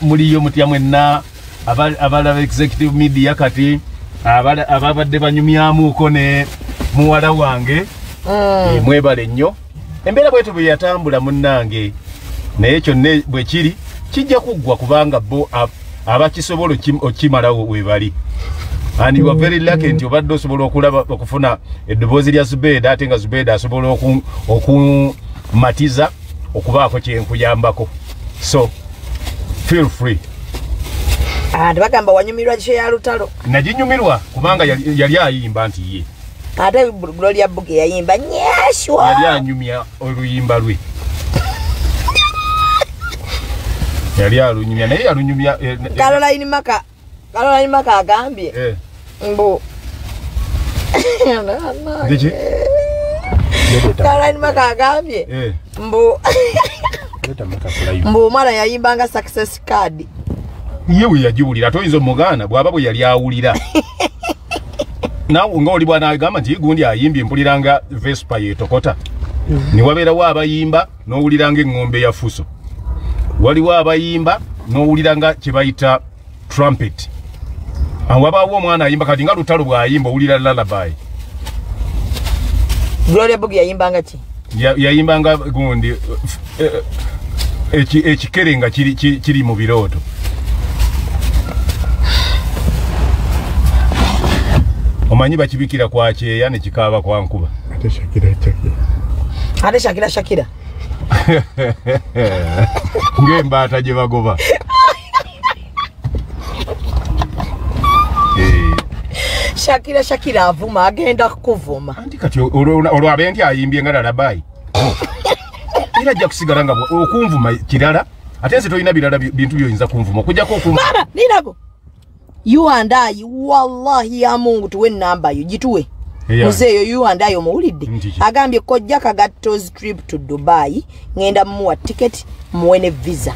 muliyo mutya mwenna abala executive media kati ababadde banyumyamuuko ne muwala wange mwebale nnyo embeera bwetu bwe yatambula munnange naye kyonna bwe kiri kijja kuggwa kubanga bo abakisobola okimalawo webali and you are very lucky nti obadde osobola okulaba okufuna eddoboozi lya Zubeida ate nga Zubeida asobola okumatiza okubaako kyenkuyambako so feel free. Bagamba wanyumirwa kye ya lutalo. Naginyumirwa kubanga yali ayimba nti ye. Ate Gloria Bugie yayimba nyashwa. Yali anyumya oluyimba lwe. Yali alunyumya naye alunyumya Caroline Maka agambye. Mbo. Ndiki? Caroline Maka agambye. Mbo. Mbo mwana yayimbanga success card. Yewe yajiwulira toyinza omugana bwaba bwe yali awulira. Nawe nga oli bwana agamba nti gundi ayimbye mpuliranga Vespa yetokota. Ni wabeerawo abayimba n'owuliranga eng'ombe ya fuso. Waliwo abayimba n'owuliranga kye bayita trumpet. Wabaawo omwana ayimba kati nga lutalo bw'ayimba owulira lullaby. Gloria Bugie yayimbanga ki? Yayimbanga gundi ekikere nga kiri mu birooto. Omanyi bakibikira kwa kyeya ne kikaaba kwa nkuba. Ate Shakira. Ng'embaata gye bagoba. Shakira avuma agenda kuvuma. Anti kati olwabe nti ayimbye nga lullaby. Era ajja kusigala nga okunvuma kirala ate nze tolina birala bintu by'oyinza kunvuma okujjako okunvuma. Mama ninabo. You and I, wallahi ya Mungu tuwe namba yo jituwe. Muzeyo you and I omuwulidde. Agambye Kojja Kagato's trip to Dubai ngenda muwa ticket muwene visa.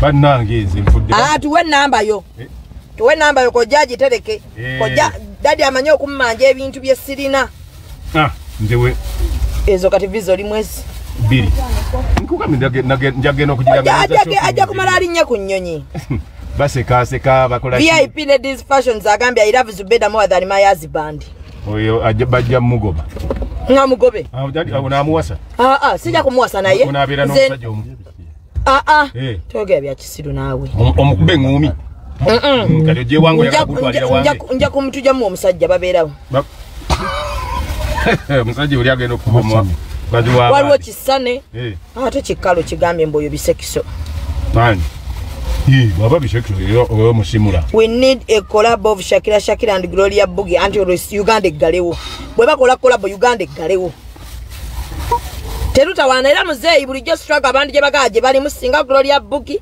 Bannange nze nfudde. Tuwe namba yo. Tuwe namba yo Kojja gitereke. Kojja dadi amanyi okummanja ebintu bye sirina. Nzewe. Ezo kati visa oli mwezi. 2. Nkugambe njagenda okugiraga. Ajja kumala alinnye ku nnyonyi. Baseka bakola VIP ladies fashions agambye I love Zubeida more than my husband. Oyo bajja mugoba. Nga mugobe. Unamuwasa? Sija kumuwasa naye. Unabeera n'omusajja omu. Toge bya kisiru naawe. Omukube ngumi. Kale je wangu yakakutwalira wange. Nja kumtujamu omusajja babeerawo. Omusajja oli agenda okukubomoa. Waliwo kisane. Ate kikalo kigambye mboyo bisekiso. Nani? We need a collab of Shakira and Gloria Bugie until Uganda galewo. Bweba collab Uganda galewo. Terutawana era muzeyi bulijjo struggle abandi gye bagaje bali musinga Gloria Bugie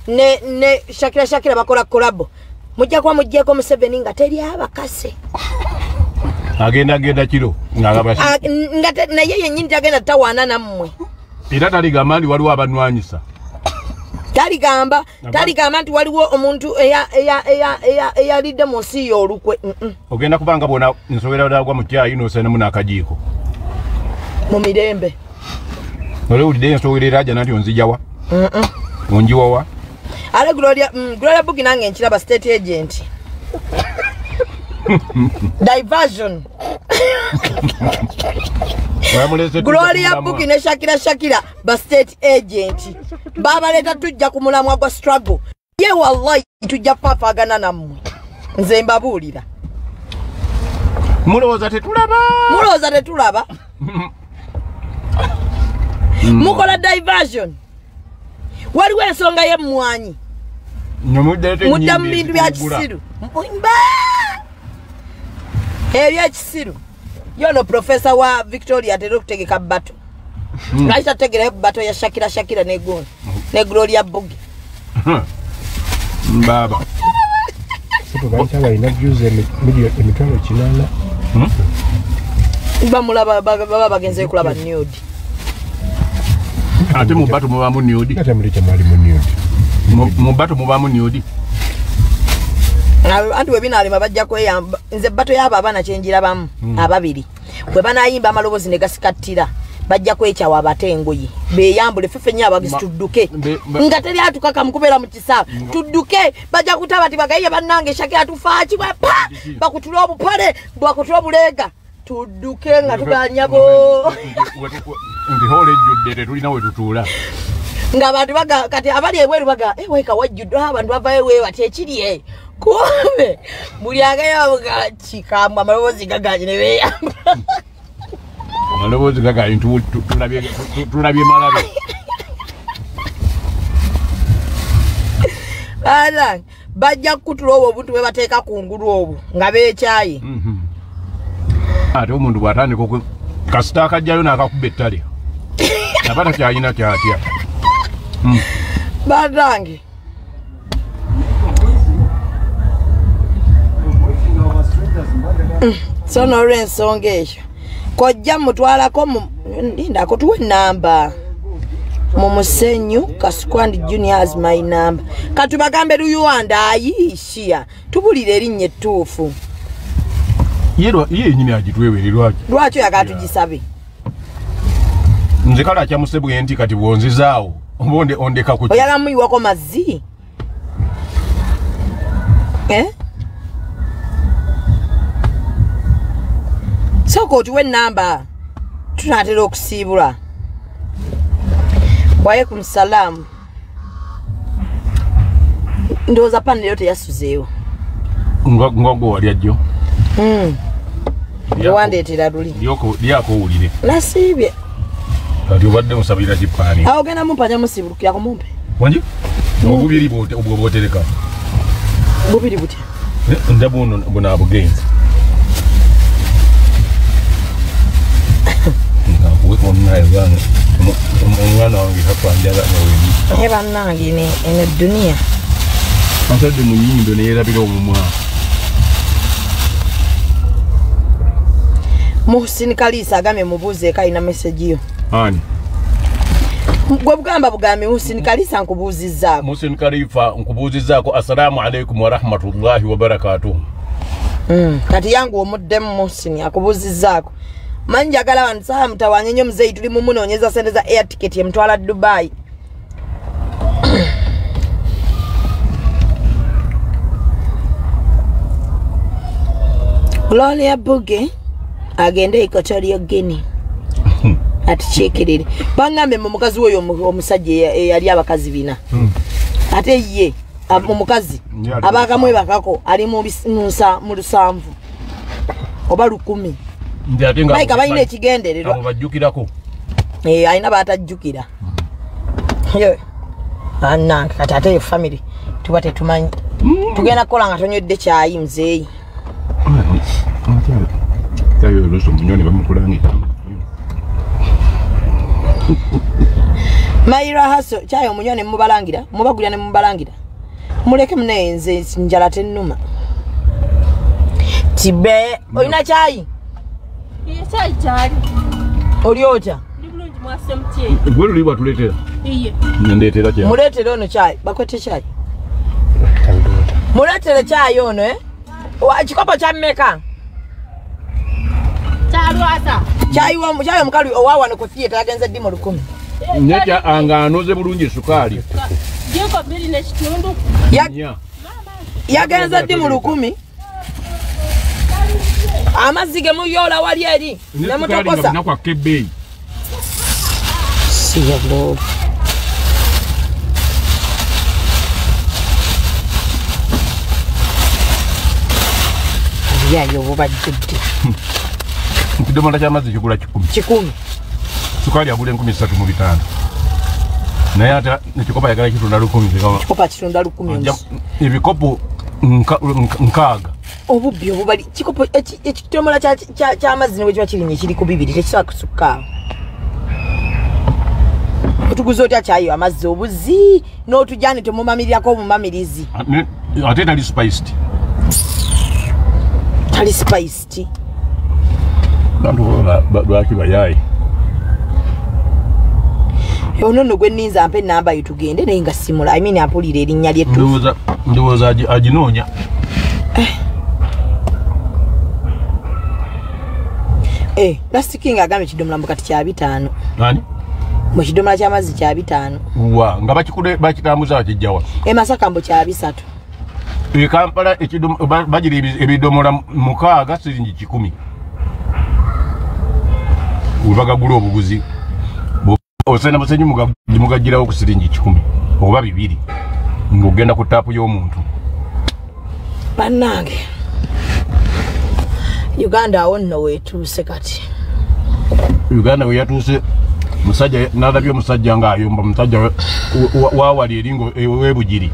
ne Shakira bakola collab. Mujja kwa mujjeko mu 7 nga teri abakase. Agenda kiro ngaba. Ngate na yeye nyinti agenda tawana nammwe. Era taligamba waliwo abanwanyisa. Taligamba nti waliwo omuntu eya lidde munsi y'olukwe. Ogenda kubanga bona nsowera dagwa mu kyayi n'osena mu nakajiiko. Mu mirembe. Ole ulide nsowera aja nanti onzijawa. Onjiwawa. Ale Gloria Bugie nange nkiraba state agent. Diversion. Gloria Bugie ne Shakira ba state agent. Baba leta tujja kumulamwa gwa struggle. Ye wallahi tujja fafagana nammwe. Nze mbabulira. Mulowooza tetulaba. Mukola diversion. Waliwo ensonga y'emmwanyi. Mudda mu bintu bya kisiru. Ebya kisiru. Yono professor wa Victoria tero kutegeka bato. Ngaita tegera bato ya Shakira ne Gloria Bugie. Baba. Sipo bantaba ina juice emitwalo kinana. Bamulaba bagenze kulaba nude. Ate mu bato mubamu nude. Ate muleke mali mu nude. Mu bato mubamu nude. Anti webina ali mabajja kweyamba nze bato yaba abana kyenjira bamu ababiri bwe banayimba amalobozi ne gasikatira bajja kwechawa abatengoyi beyambule fefe nya abagisi tudduke nga teri atukaka mukubera mu kisaba tudduke bajja kutabati bagaye bannange shake atufaaki bapa bakutula obupale bakutula obulega tudduke nga tuganyabo ndi hole judde tulina we tutula nga abantu baga kati abali ebweru baga weka wajjudde abantu bava ewe batekiri kumbe buli agayo chikamba amalobozi gagaje ne beyamba amalobozi gagaje tulabye malabe ala bajja kutula obwo buntu bwe bateeka ku ngulu obwo nga beekyayi ate omuntu bw'atandika kasita akajjayo n'akakuba ettale nabata kyalina kyatya badange so n'olw'ensonga eyo kojja mutwalako ndindako tuwe namba mu musenyu Kasukwandi Junior has my number katubagambe luyuwanda ayishia tubulire erinnya ettuufu ye nyini agitwewe lwaki yakatugisabe nze kale akyamusebwe nti kati bwonzizaawo oba ondeka ku oyala muyiwako mazzi soko otuwe namba tunatera okusiibula waalaikum salaam ndowooza paneleyo teyasuzeewo ngogwo wali ajjo wandeetera luli lyakowulire nasiibye kati obadde musabira kipaani awo genda mumpanya musiibulukirako mumpe wangi obubiri obwo bwotereka bubiri butya nda buno abugenzi omwana wange hakwanjala naweni bannange eno duniya asadde mu nyindo neyerabira omumwa Muhsin Kalisa agambye mubuuzeeko alina meseji yo ani gwe bugamba bugambe Muhsin Kalisa nkubuuzizzaako Muhsin Kalifa nkubuuzizzaako assalamu alaikum wa rahmatullahi wa barakatuh kati yangu omuddemu Muhsin akubuuzizzaako manyi njagala wano saa mutawanye nnyo muzeeyi tuli mu munoonyeza sente za air ticket emutwala Dubai Gloria Bugie agende Equatorial Guinea atichekerere bangambe mu mukazi oyo omusajja yali abakazi bina ate ye omukazi abakamwe bakako ali mu lusanvu oba 10 Maika balina ekigendererwa abo bajjukirako alina batajjukira annange kati ate family tuba tetumanyi tugenda kukola nga tonywedde kyayi muzeeyi Mayira haso kyayi omunyone mubalangira mubagulira ne mubalangira muleke munenze njala tennuma tibe oyina kyayi Chai chali. Oliota. Ndi bulungi mwase mutye. Gwe luli batuletera. Iye. Ndeetera kya. Muletera ono chai, bakwete chai. Muletera chai ono Chikopo cha mmeka. Chalwasa. Chai omukalu owawa ne ku theater yagenze dimo 10. Nyeja anganoze bulungi sukali. Jeko bili ne kitundu. Yagenze dimo 10. Amazige muyola wali eri nemutokosa nakwa kebei siyabo yayo bobajjudde kidomola ky'amazzi kigula 10 sukali agula 13,500 naye ate nekikopa yagala kitunda 10,000 kikopa kitunda 10,000 ebikopo nkaaga obubbi obubali kikopo ekitomola ky'amazzi ne bwe kiba kirinye kiri ku 2 tekisobola kusukaawo otuguza otya kyayo amazzi obuzi n'otujjani temumamirirako omumamirizi ate tali spiced lwaki bayayi ono nno gwe nninza mpe enamba yo tugende naye nga simula ampulira erinnya lyettu ndowooza aginoonya Last king agambye kidomola mbukati kya 5. Nani? Mu kidomola ky'amazzi kya 5. Wa nga bakitambuza bakijjawa. Masaka mbu kya 3. Kampala ekidomola bagiri ebidomola 6 siringi 10. Ubagagula obuguzi. Osena musenyi mugajirawo ku siringi 10 oba 2 ngogenda ku tapu y'omuntu. Bannange Uganda awonno wetuuse kati. Uganda we yatuuse musajja nalabye musajja nga ayomba musajja wawali eringo webugiri.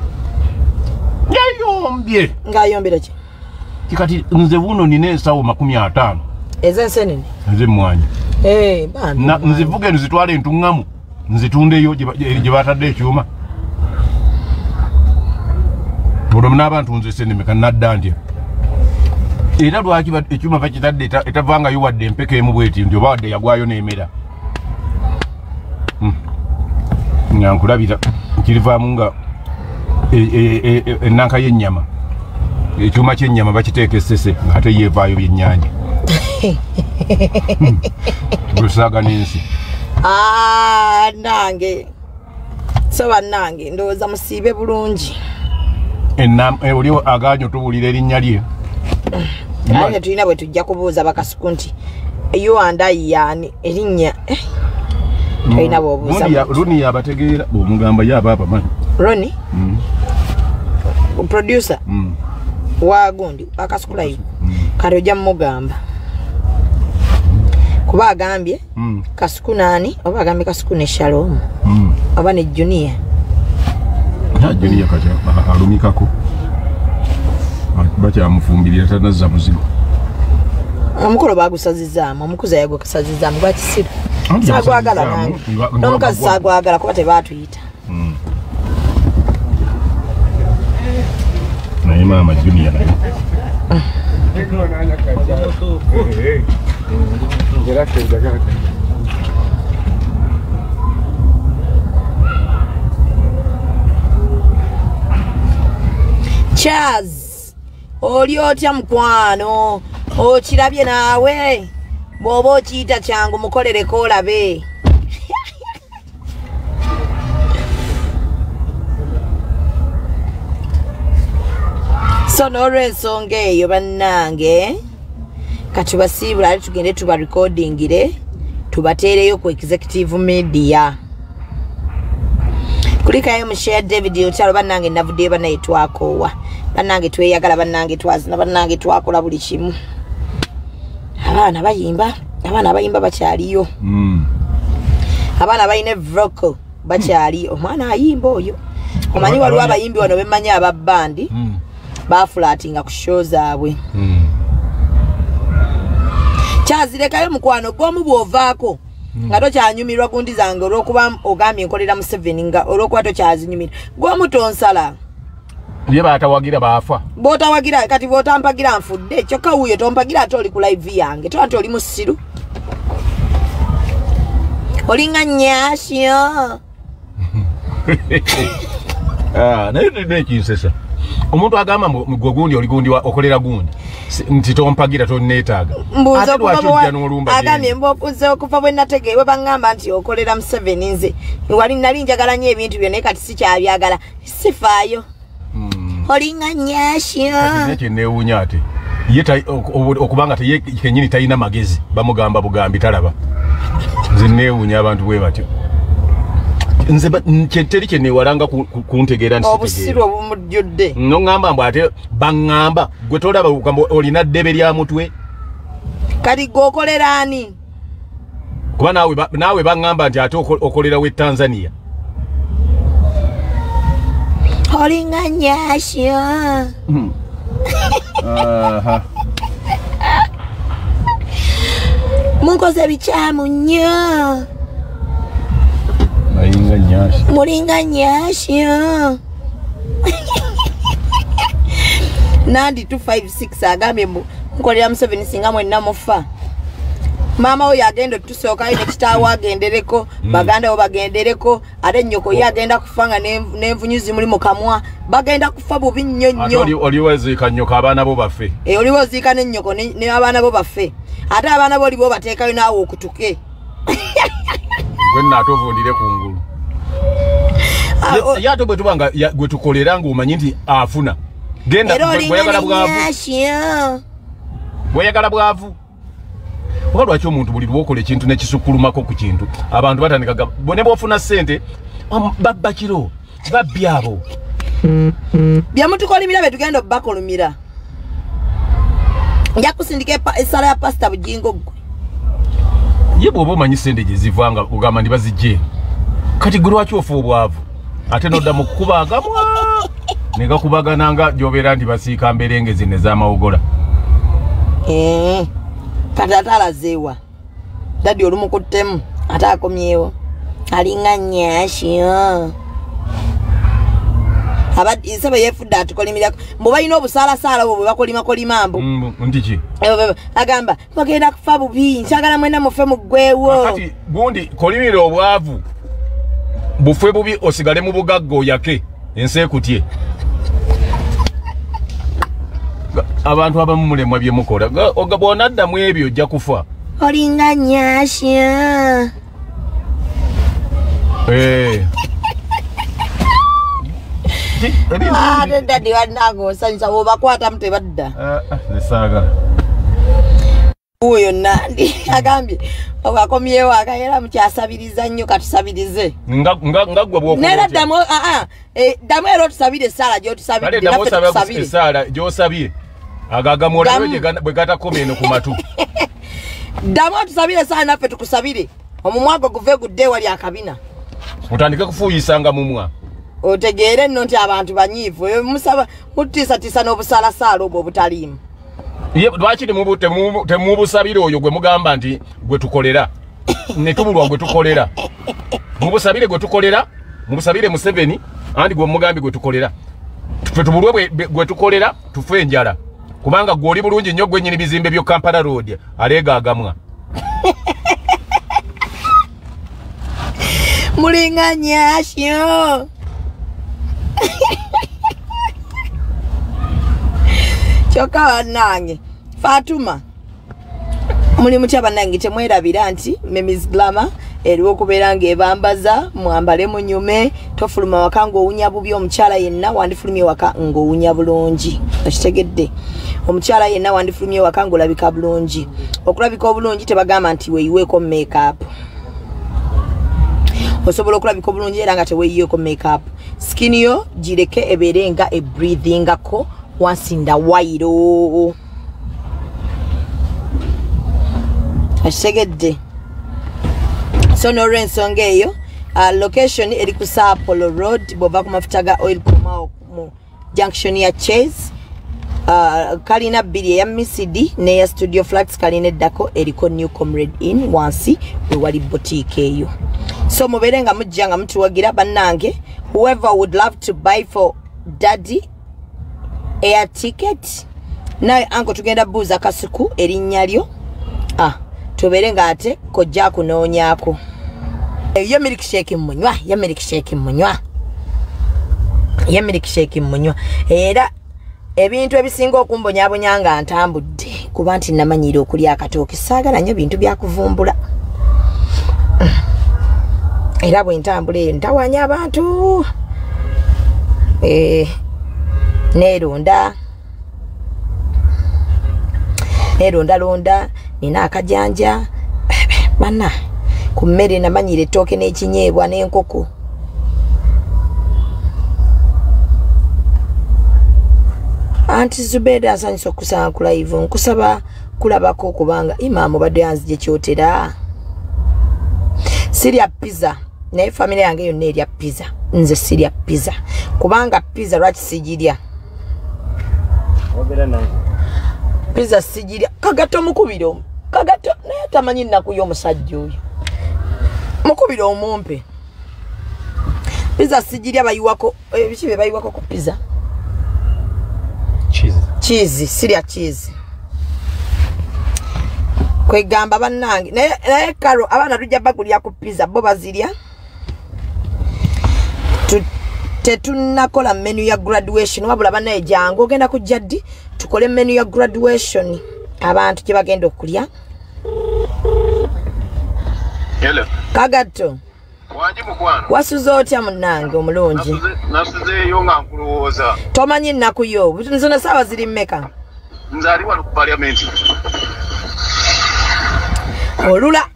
Yayombye. Ngayombera ki? Kikati nze buno nine sawo 50. Ezensenene. Nze mwanya. Bambi. Nzivuge nzitwale entungamu. Nzitundeyo gye batadde ekyuma. Bolo n'abantu nze seneme kanadda ndya. Era lwaki ekyuma bakitadde etavanga yo wadde empeke emu bweti ndio bawadde yagwayo n'emera. Nyankulabira kirivaamu nga ennanka y'ennyama. Ekyuma ky'ennyama bakiteeka essese ate yeevaayo byennyanja. Busaga n'ensi. Nange. So bannange ndowooza musiibe bulungi. Oli aganyo tubulira erinnya lye. Ate tulina bwe tujja kubuuza bakasuku nti you and I yani erinnya tulina bw'obuuza. Roni yabategeera bw'omugamba yaba abamanyi. Roni? Producer? Wa gundi akasuku live. Kati ojja mmugamba. Kuba agambye kasuku nani oba agambye kasuku ne Shalom. Oba ne Junior. Junior kacha alumikako. Bacha amufumbirira tanazza muzigo. Omukolo bagusazizaamu, omukuza yago kasazizaamu gwakisiru. Sagwagala nange. N'omukazi sagwagala kuba tebaatuyita. Naye maama Junior naye. Chaz, oli otya mukwano, okirabye naawe, bw'oba okiyita kyangu mukolereko olabe. So n'olw'ensonga eyo bannange, kati basiibula ate tugende tuba recordingire, tubateereyo ku executive media. Kulikayo mushare David Otalo bannange navuddeyo bannaye twakoowa. Bannange tweyagala bannange twazina bannange twakola buli kimu. Abaana bayimba bakyaliyo. Abaana bayina vocal bakyaliyo. Omwana ayimba oyo. Omanyi waliwo abayimbi wano bemmanyi aba bandi. Bafulatinga ku show zaabwe. Kyazirekayo mukwano gwomu bw'ovaako. Nga tokyanyumirwa gundi zange olw'okuba ogambye nkolera mu 7 nga olw'okuba tokyazinyumira. Gwomu tonsala. Ye batawagira bafa. Botawagira kati botampagira nfudde. Kyokka wuyo tompagira ate oli ku live yange. Ate oli musiru. Olinga nnyasyo. Naye nekinsesa. Omuntu agamba mugwe gundi oli gundi okolera gundi. Nti tompagira tonneetaaga. Mbuuza okuva agambye mbokuze okuva bwe nategeewe bangamba nti okolera mu 7 nze. Wali nali njagala nnyo ebintu byonna naye kati sikyabyagala. Sifaayo. Olinga nnyasyo. Kati neewuunya ate. Ye okubanga kenyini talina magezi bamugamba bugambi talaba. Nze neewuunya abantu bwe batyo. Nze teri kye neewalanga kuntegeera nti obusiru obumujjudde. N'oŋŋamba mbu ate baŋŋamba gwe tolaba olina ddebe lya mutwe. Kati gwe okolera ani? Kuba naawe baŋŋamba nti ate okolera w'e Tanzania. Olinga nnyasyo. Munkoze bikyamu nnyo. Mulinga nnyasyo. Nandi 256 agambye nkolera mu 7 singa mwenna mufa. Mama oyo agenda otusookayo ne kitaawo agendereko, baganda bo bagendereko, ate nnyoko ye agenda kufa nga n'envunyuzi muli mu kamwa. Bagenda kufa bubi nnyo nnyo. Oliwo ziika nnyoko abaana bo baffe. Oliwo ziika ne nnyoko ne abaana bo baffe. ate abaana boli bo bateekayo naawe okutuke gwenna atovundire kungulu yato bwe tubanga gwe tukolera ng'omanyi nti afuna genda bweyagala bwavu oba lwaki omuntu buli lwokola ekintu nekisukkulumako ku kintu abantu batandikaga bone bwofuna ssente babba kiro babbi abo byamutukolimira betugenda obbakolumira nja kusindika essala ya pasita Bugingo gwe ye bw'oba omanyi ssente gye zivanga ogamba ndi bazijje kati gwe lwaki ofa obwavu ate nodda mu kukubagamwa ne gakubagananga gy'obeera nti basiika mberengezi ne z'amawogola kati ate alazeewa dadi olumukuttemu ate akomyewo alinga nnyasyo abadde yefudde atukolimira mbu balina obusalasaala obwo bwe bakolimakolima mbu ndiki agamba bagenda kufa bubi nkyagala mwena mufe muggwewo kati gundi kolimira obwavu bufe bubi osigale mu bugagga oyake ensi ekutye abantu abamu mulemwa bye mukola bw'onaddamu ebyo ojja kufa olinga nnyasyo dadi wanange osanyusa bwobakwatamu tebadda nesaagala oyo nandi agambye obakomyewo akayera mukyasabiriza nnyo katusabirize nga gwe bwokuba nera ddamu era otusabire essaala gyotusabidde naffe tutusabire essaala gy'osabye agagamulayo bwe gatakomye eno ku matu ddamu otusabire essaala naffe tukusabire omumwa gwe guve gudde ewali akabina otandike kufuuyisanga mumwa otegeere nno nti abantu banyiivu musaba mutiisatiisa n'obusalasaala obwo obutaliimu lwaki temubusabire oyo gwe mugamba nti gwe tukolera ne tubulwa gwe tukolera mubusabire gwe tukolera mubusabire Museveni andi gwe mugambi gwe tukolera tuffe tubulwe gwe tukolera tufe enjala kubanga gwe oli bulungi nnyo gwennyini bizimbe byo Kampala Road aleegaagamwa mulinga nnyasyo kyokka bannange Fatuma muli mutya bannange temwerabira nti Memis Glamour eriwo okubeera ng'ebambaza mwambale munyume tofuluma waka ng'owunya bubi omukyala yenna wandifulumye waka ng'owunya bulungi okitegedde omukyala yenna wandifulumye waka ng'olabika bulungi okulabika obulungi tebagamba nti weeyiweeko make-up osobola okulabika obulungi era nga teweeyiweeko make-up skin yo gireke ebeere nga ebreathingako once in the while akitegedde so n'olw'ensonga eyo location eri ku Apollo Road bw'ova ku mafuta ga oil komao mu junction ya Chase kalina bbiri eya Misidi n'eya Studio Flats kalina eddako eriko New Comrade Inn wansi ewali boutique eyo so mubeere nga mujja nga mutuwagira bannange whoever would love to buy for daddy air ticket naye anko tugenda buuza kasuku erinnya lyo tubeere nga ate kojja kunoonyaako yo milkshake munywa ya milkshake munywa era ebintu ebisinga okumbonyabonya nga ntambudde kuba nti namanyire okulya akatooke saagala nnyo bintu byakuvumbula era bwe ntambula eyo ntawanya abantu neronda nina akajanja bana ku mmere namanyire ettooke n'ekinyeebwa n'enkoko anti Zubeda asanyusa okusanga ku live nkusaba kulabako kubanga imaamu badde yanzije kyotera sirya pizza naye family yange yonna erya pizza nze sirya pizza kubanga pizza lwaki sigirya pizza sigirya Kagato mukubiro Kagato naye tamanyi nnaku y'omusajja oyo mukubiro omumpe pizza sigirya bayiwako ebiki bye bayiwako ku pizza cheese sirya cheese kwegamba bannange naye karo abaana tujja bagulya ku pizza bo bazirya tetunakola menu ya graduation wabula bannaye jangu ogenda kujja ddi tukole menu ya graduation abantu gye bagenda okulya Hello. Kagato. Wanji mukwano. Wasuze otya munnange omulungi? Nasuze yonga nkulowooza. Tomanyi nnaku yo. Nzona saawa ziri mmeka? Nzali wano ku parliament. Olula.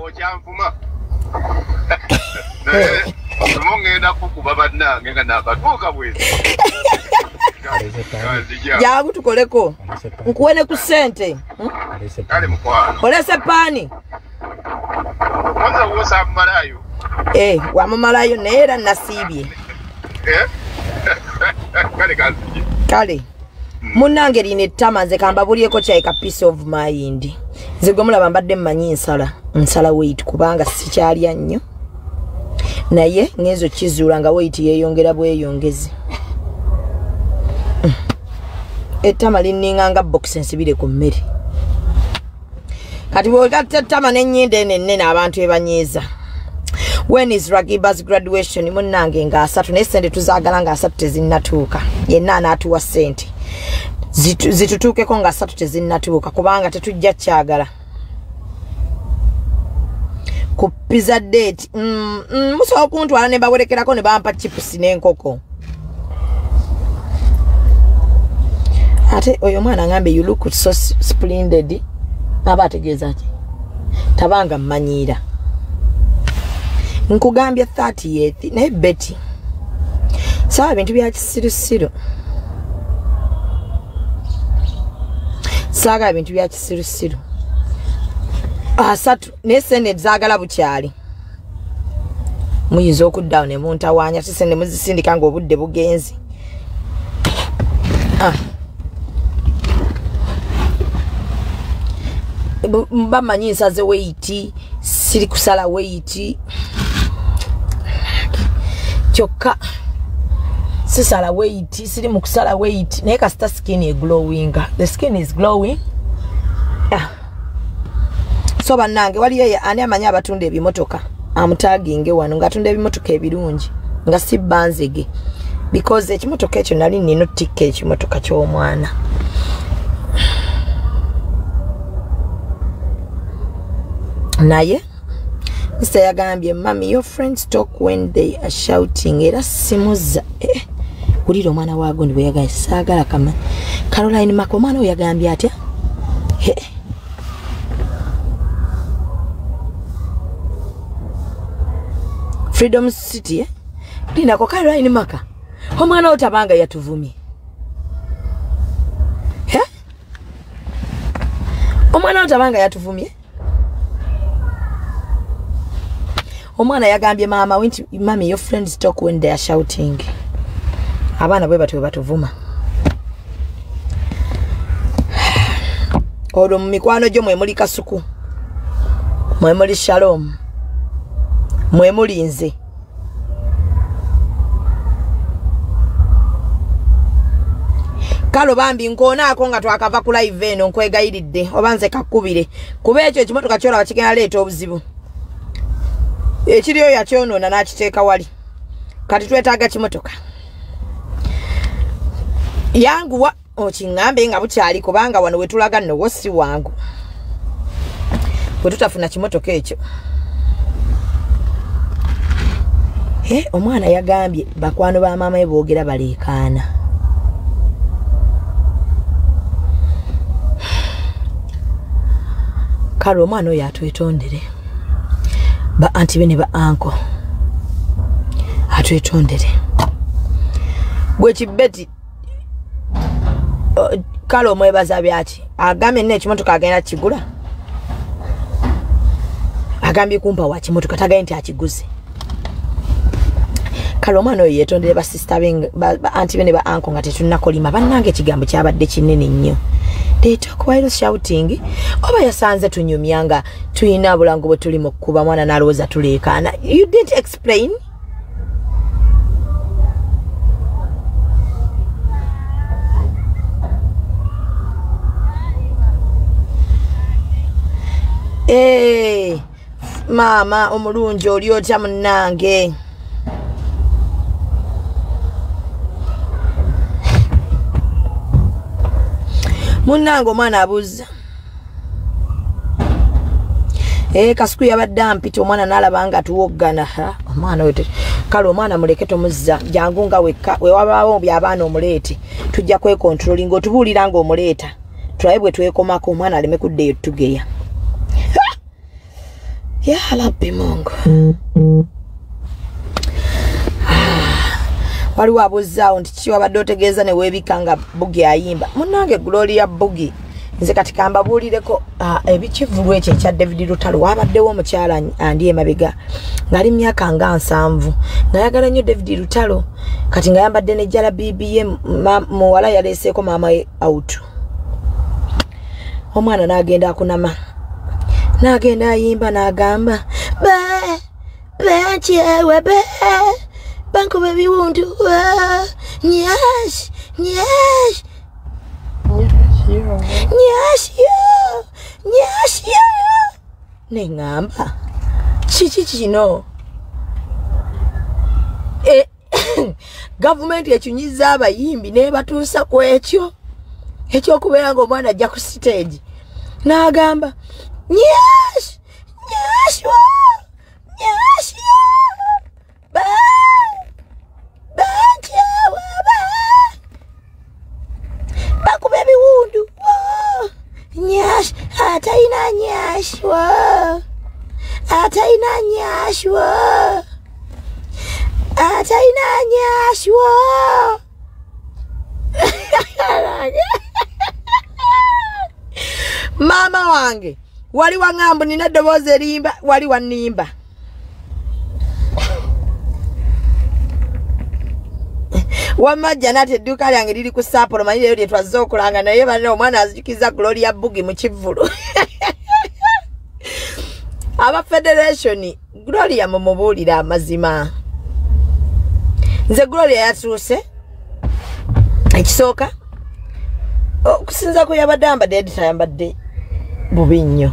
Ocyanvuma. Mungenda kukuba bannange nga nakatuuka bwezi. Jangu tukoleko. Nkuwene ku ssente. Kale mukwano. Olese paani. Kwanza wosa mmalayo. Wamamalayo naye era nasiibye. Kale kanzije. Kale. Munnange lino ettama nze kambabulyeko kyayika peace of mind. Nze gwe mulaba mbadde mmanyi nsala weight kubanga sikyalya nnyo. Naye ngezo kizuula nga weight yeeyongera bweyongezi. Ettama linninganga box ensibire ku mmere. Kati bw'ogatta ettama n'ennyindo ennene abantu ebanyiiza. When is Ragiba's graduation? Munnange nga 3 naye ssente tuzaagala nga 3 tezinnatuuka. Yenna anaatuwa ssente. Zitutuukeko nga 3 tezinnatuuka kubanga tetujja kyagala. Ku pizza date musobola okuntwala ne bawerekerako ne bampa chips n'enkoko. Ate oyo mwana ngambe you look so splendid. Aba ategeeza ki? Tabanga mmanyiira. Nkugambye 30th naye Betty. Sawa bintu bya kisirusiru. Saga bintu bya kisirusiru. 3 nesene zaagala bukyali. Muyinza okuddawo ne muntawaanya sisene muzisindika nga obudde bugenzi. Bamanyi nsaze weight, siri kusala weight. Kyokka sisala weight, siri mu kusala weight. Naye kasita skin is glowing. The skin is glowing. So bannange waliyo ani amanyi abatunda ebimotoka amutaginge wano ngatunda ebimotoka ebirungi nga si banzege because ekimotoka ekyo nali nino tikke ekimotoka ky'omwana. Naye Mr. yagambye mami your friends talk when they are shouting era simuza ulira omwana waago ndi bwe yagambye saagala kama Caroline Makomano oyo yagambye atya Freedom City Lina ko Caroline Maka omwana otabanga yatuvumye omwana otabanga yatuvumye omwana yagambye mama winti mami your friends talk when they are shouting abana bwe batwe batuvuma olwo mu mikwano gyo mwe muli Kasuku mwe muli Shalom mwe muli nze kalo bambi nkonaako nga twakava ku live eno nkwegayiridde oba nze kakubire kuba ekyo ekimotoka kyolaba kigenda leeta obuzibu ekiriyo yakyonoona n'akiteeka wali kati twetaaga kimotoka yanguwa okingambe nga bukyali kubanga wano wetulaga nno wosi wangu bwe tutafuna kimotoka ekyo omwana yagambye bakwano ba maama boogera baleekaana kale omwana oyo atwetondere ba anti bene ba anko atwetondere gwe Kibeti kale omwebaza byaki agambye nne ekimotoka agenda kigula agambye kumpa wa kimotoka tagaye nti akiguze kale omwana oyo yetondere ba sister ba anti bene ba anko nga tetunnakolima bannange ekigambo kyabadde kinene nnyo they talk while shouting oba yasanze tunyumyanga tuyina bulango bwe tuli mu kuba mwana nalowooza tuleekaana you didn't explain mama omulungi oli otya munnange munnange omwana abuuza Kasuku yabadde ampita omwana n'alabanga tuwoggana. Omwana wete kale omwana muleke tomuzza jangu nga wekka we wabaawo by'abaana omuleete tujja kwekontrolinga otubuulira nga omuleeta tulabe bwe twekomako omwana aleme kuddeyo tugeya. Ya Rabbi Mungu. Waliwo abuzzaawo nti kiki wabadde otegeeza ne weebikanga Bugie ayimba. Munnange Gloria Bugie nze kati kambabuulireko ebikivulu ekyo ekya David Lutalo wabaddewo omukyala andi emabega ng'ali myaka nga 7 ng'ayagala nnyo David Lutalo kati nga yambadde nejjala BBM muwala yaleeseeko maama we out. Omwana n'agenda akunama n'agenda ayimba n'agamba bakyewe bankuba ebiwundu nyash nengamba kiki kino gavumenti ekyunyiza abayimbi nebatuusa ku ekyo ekyokubeera nga omwana ajja ku stage n'agamba nyash bakuba ebiwundu nyash ataina nyashwa mama wange wali wang'ambu nina eddoboozi erimba wali wannimba wamajja nate edduuka lyange liri ku Sapporo manyi leero lyetwazze okulanga naye banne omwana azijukiza Gloria Bugie mu kivvulu aba federation Gloria mumubuulira amazima nze Gloria yatuuse ekisooka okusinza ku yabadde ambadde editor yambadde bubi nnyo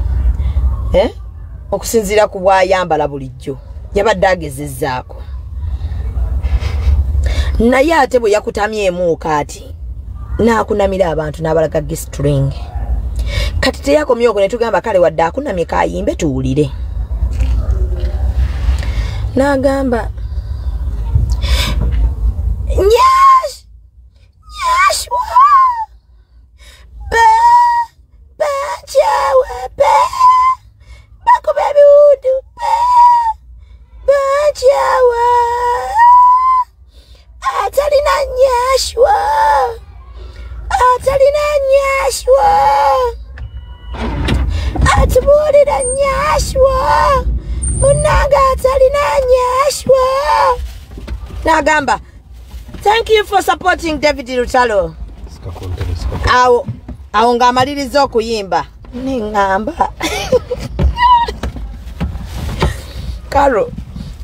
okusinziira ku bwayambala bulijjo yabadde agezezzaako naye ate bwe yakutamyemu kati n'akunamira abantu n'abalaga gistring kati teyakomye okwo ne tugamba kale wadde akunamye kayimbe tuwulire n'agamba Nagamba, thank you for supporting David Lutalo. Awo ng'amaliriza okuyimba. Nengamba. Karo,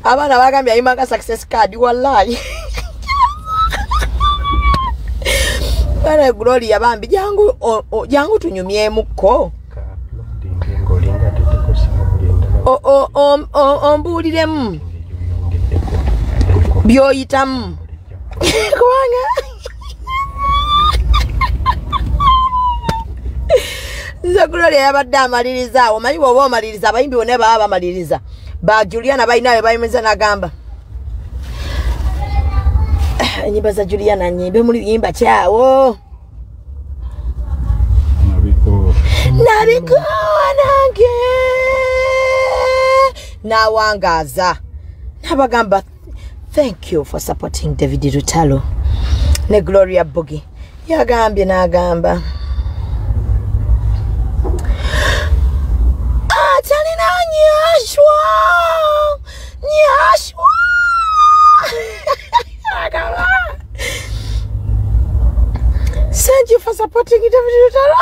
abaana bagambye ayimanga success card wallahi. Bana Gloria bambi jangu tunyumyemukko. Ombuuliremu byoyitamu kubanga nze Gloria yabadde amaliriza omanyi bw'oba omaliriza abayimbi bonna baba bamaliriza ba Juliana bayinawe bayimiriza n'agamba enyimba za Juliana nyimbe muli yimba kyawo nabiko nange nawangaza nabagamba thank you for supporting David Lutalo ne Gloria Bugie yagambye n'agamba atalina nyashwa thank you for supporting David Lutalo.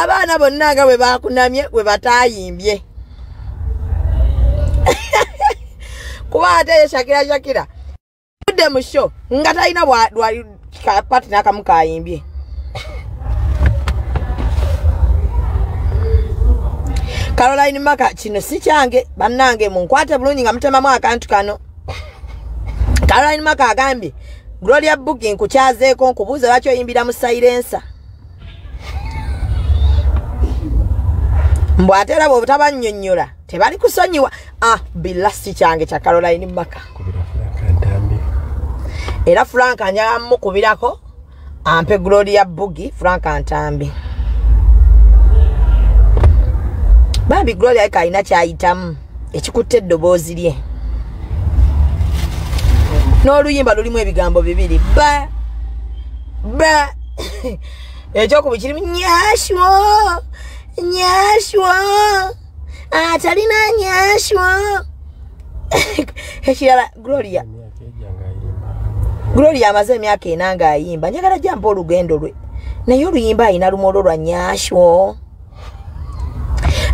Abaana bonna nga bwe bakunamye bwe batayimbye kuba ate Shakira tudde mu show nga talina kapati n'akamu kayimbye Caroline Maka kino si kyange bannange munkwate bulungi nga mutemamu akantu kano. Caroline Maka agambye Gloria Bugie nkukyazeeko nkubuuza lwaki oyimbira mu silencer. mbwatera bwo tabannyonnyola tebali kusonyiwa bilasi kyange kya Caroline Maka era Frank anyaga mukubirako ampe Gloria Bugie Frank Antambi Babi Gloria ikaina kyayitamu ekikutte eddoboozi lye n'oluyimba lulimu ebigambo bibiri ba ekyokubiri kirimu nyashwo atalina nyashwo ekirala Gloria amaze emyaka ena ng'ayimba njagala jampa olugendo lwe naye oluyimba ayina lumolo lwa nyashwo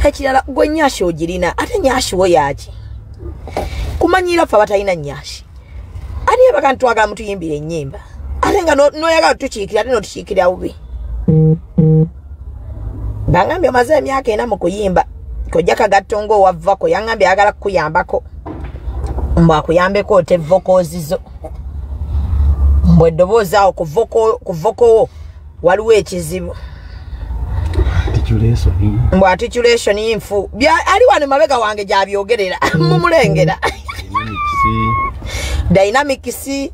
ekirala gwe nyashwo girina ate nyashwo yaki kumanyira ffe abatalina nyashi ani abakantu twagala mutuyimbire ennyimba ate nga noyagala tukiikira ate notukiikira bubi bangambye omaze emyaka ena mu kuyimba Kojja Kagato ng'owavako yangambye ayagala kukuyambako mbw akuyambeko ote vocals zo mbwe eddoboozi awo ku vocal waliwo ekizibu mbw articulation yinfu ali wano mabega wange gyabyogerera mumulengera dynamics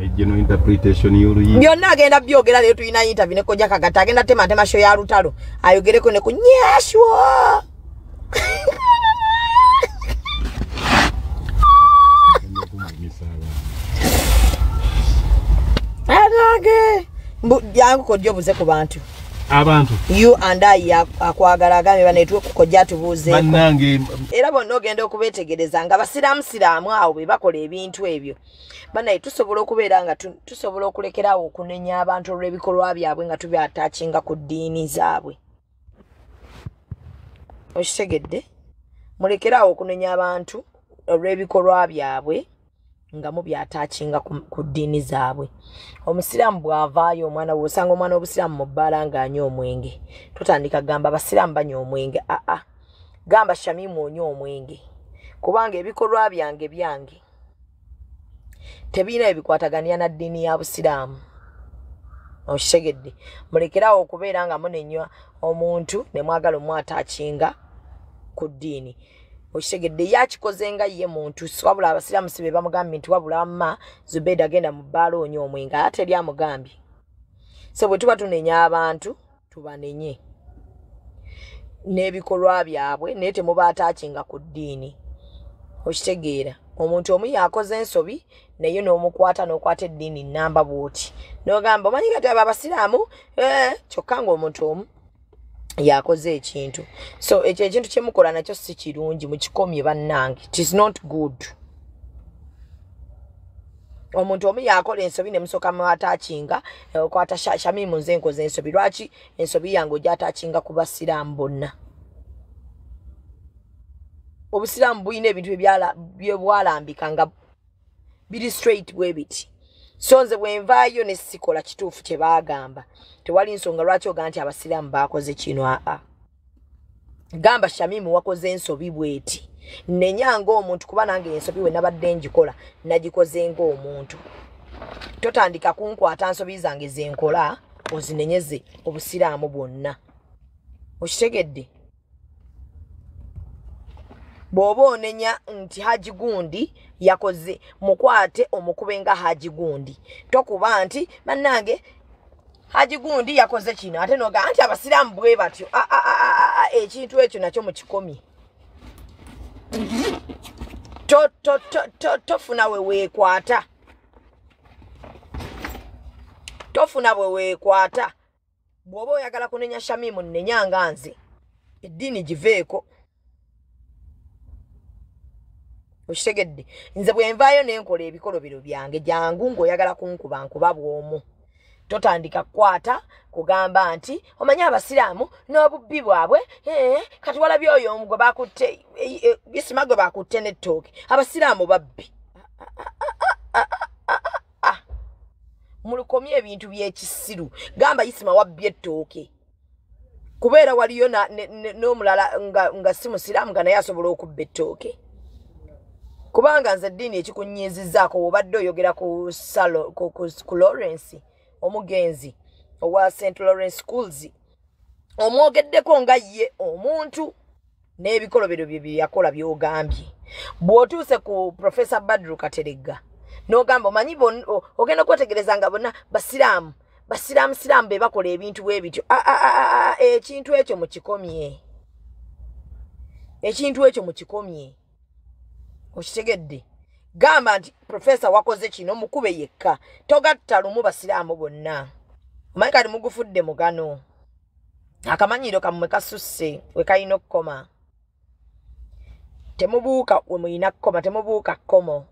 general interpretation y'oluyimba byonna agenda byogera leero tulina interview ne Kojja Kagato agenda tema show ya lutalo ayogereko ne ku nyashwo jangu Kojja obuze ku bantu abantu you and I akwagala agambe banetwe ku Kojja tubuze bannange era bonna ogenda okubetegereza nga basiraamu awo be bakola ebintu ebyo banaye tusobola okubeera nga tusobola okulekerawo okunenya abantu olw'ebikolwa byabwe nga tubyatakinga ku ddiini zaabwe okitegedde mulekerawo okunenya abantu olw'ebikolwa byabwe nga mubyatakinga ku ddiini zaabwe omusiraamu bw'avaayo omwana w'osanga omwana w'obusiraamu mu bbaala ng'anywa omwenge totandika gamba abasiraamu banywa omwenge gamba Shamim onywa omwenge kubanga ebikolwa byange tebiina ebikwataganya na ddiini ya busiraamu okitegedde mulekerawo okubeera nga munenywa omuntu ne mwagala omwatakinga ku ddiini okitegedde yakikoze nga ye muntu wabula abasiraamu si be bamugambye nti wabula amma Zubeida agenda mu bbaala onywa omwenge ate eri amugambye so bwe tuba tunenya abantu tubanenye n'ebikolwa byabwe naye temubaatakinga ku ddiini okitegeera omuntu omu yakoze ensobi naye n'okwata eddiini namba bwoti n'ogamba omanyi kati abo abasiraamu kyokka ng'omuntu omu yakoze ekintu so ekyo ekintu kyemukola nakyo si kirungi mukikomye bannange it is not good omuntu omu yakola ensobi ne musooka mwatakinga okwata Shamim nze nkoze ensobi lwaki ensobi yange ogyatakinga ku basiraamu bonna obusiraamu buyina ebintu byebwalambika nga biri straight bwe biti so nze bwenvaayo ne sikola kituufu kye baagamba tewali nsonga lwaki ogaa nti abasiraamu baakoze kino gamba Shamim wakoze ensobi bweti nenyanga omuntu kuba nange ensobi we nabadde njikola nagikoze ng'omuntu totandika kunkwata nsobi zange zenkola ozinenyeze obusiraamu bwonna okitegedde bw'oba onenya nti Haji Gundi yakoze mukwate omukube nga Haji Gundi tokuba nti bannange Haji Gundi yakoze kino ate noga anti abasiraamu bwe batyo ekintu ekyo nakyo mukikomi tofuna we weekwata bw'oba oyagala kunenya Shamim nenyanga nze eddiini giveeko okitegedde nze bwenvaayo nenkola ebikolobero byange jangu ng'oyagala kunkuba nkuba bw'omu totandika kukwata kugamba nti omanyi abasiraamu n'obubbi bwabwe kati walabye oyo omugwe bakutte bisima gwe bakutte n'ettooke abasiraamu babbi mulukomye ebintu by'ekisiru gamba Isima wabbye ettooke kubeera waliyo n'omulala nga si musiraamu nga naye asobola okubba ettooke kubanga nze ddiini ekikunyiizizzaako obadde oyogera ku Lawrence omugenzi owa St. Lawrence Schools omwogeddeko nga ye omuntu n'ebikolobero bye yakola by'ogambye bw'otuuse ku Professor Badru Kateregga n'ogamba omanyi ogenda okwetegereza nga bonna basiraamu be bakola ebintu bwe bityo ekintu ekyo mukikomye okitegedde gamba nti Professor wakoze kino mukube yekka togatta lumu basiraamu bonna omanyi kati mugufudde mugano akamanyiro kamwe kasusse we kalina okukoma temubuuka we muyina kukoma temubuuka kkomo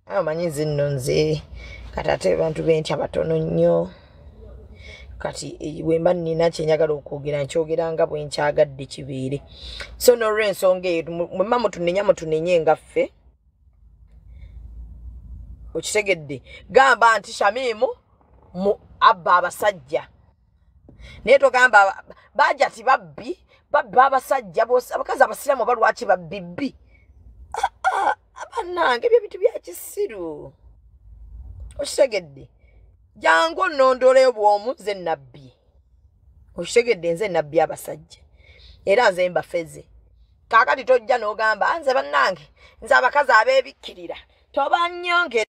amanyi zinno nze kati ate abantu bentya batono nnyo kati wemba nina kyenjagala okwogera nkyogera nga bwe nkyagadde kibeere so n'olw'ensonga eyo mwemma mutunenye ngaffe okitegedde gamba nti Shamimu mu abba abasajja naye togamba bajja ti babbi abasajja bose abakazi abasiramu balwaki babbibbi abannange ebyo bintu bya kisiru okitegedde jangu onondoleyo bwomu ze nabbi okitegedde nze nabbi abasajja era nze mbafeze kaakati tojja n'ogamba nze bannange nze abakazi abeebikkirira tobanyonge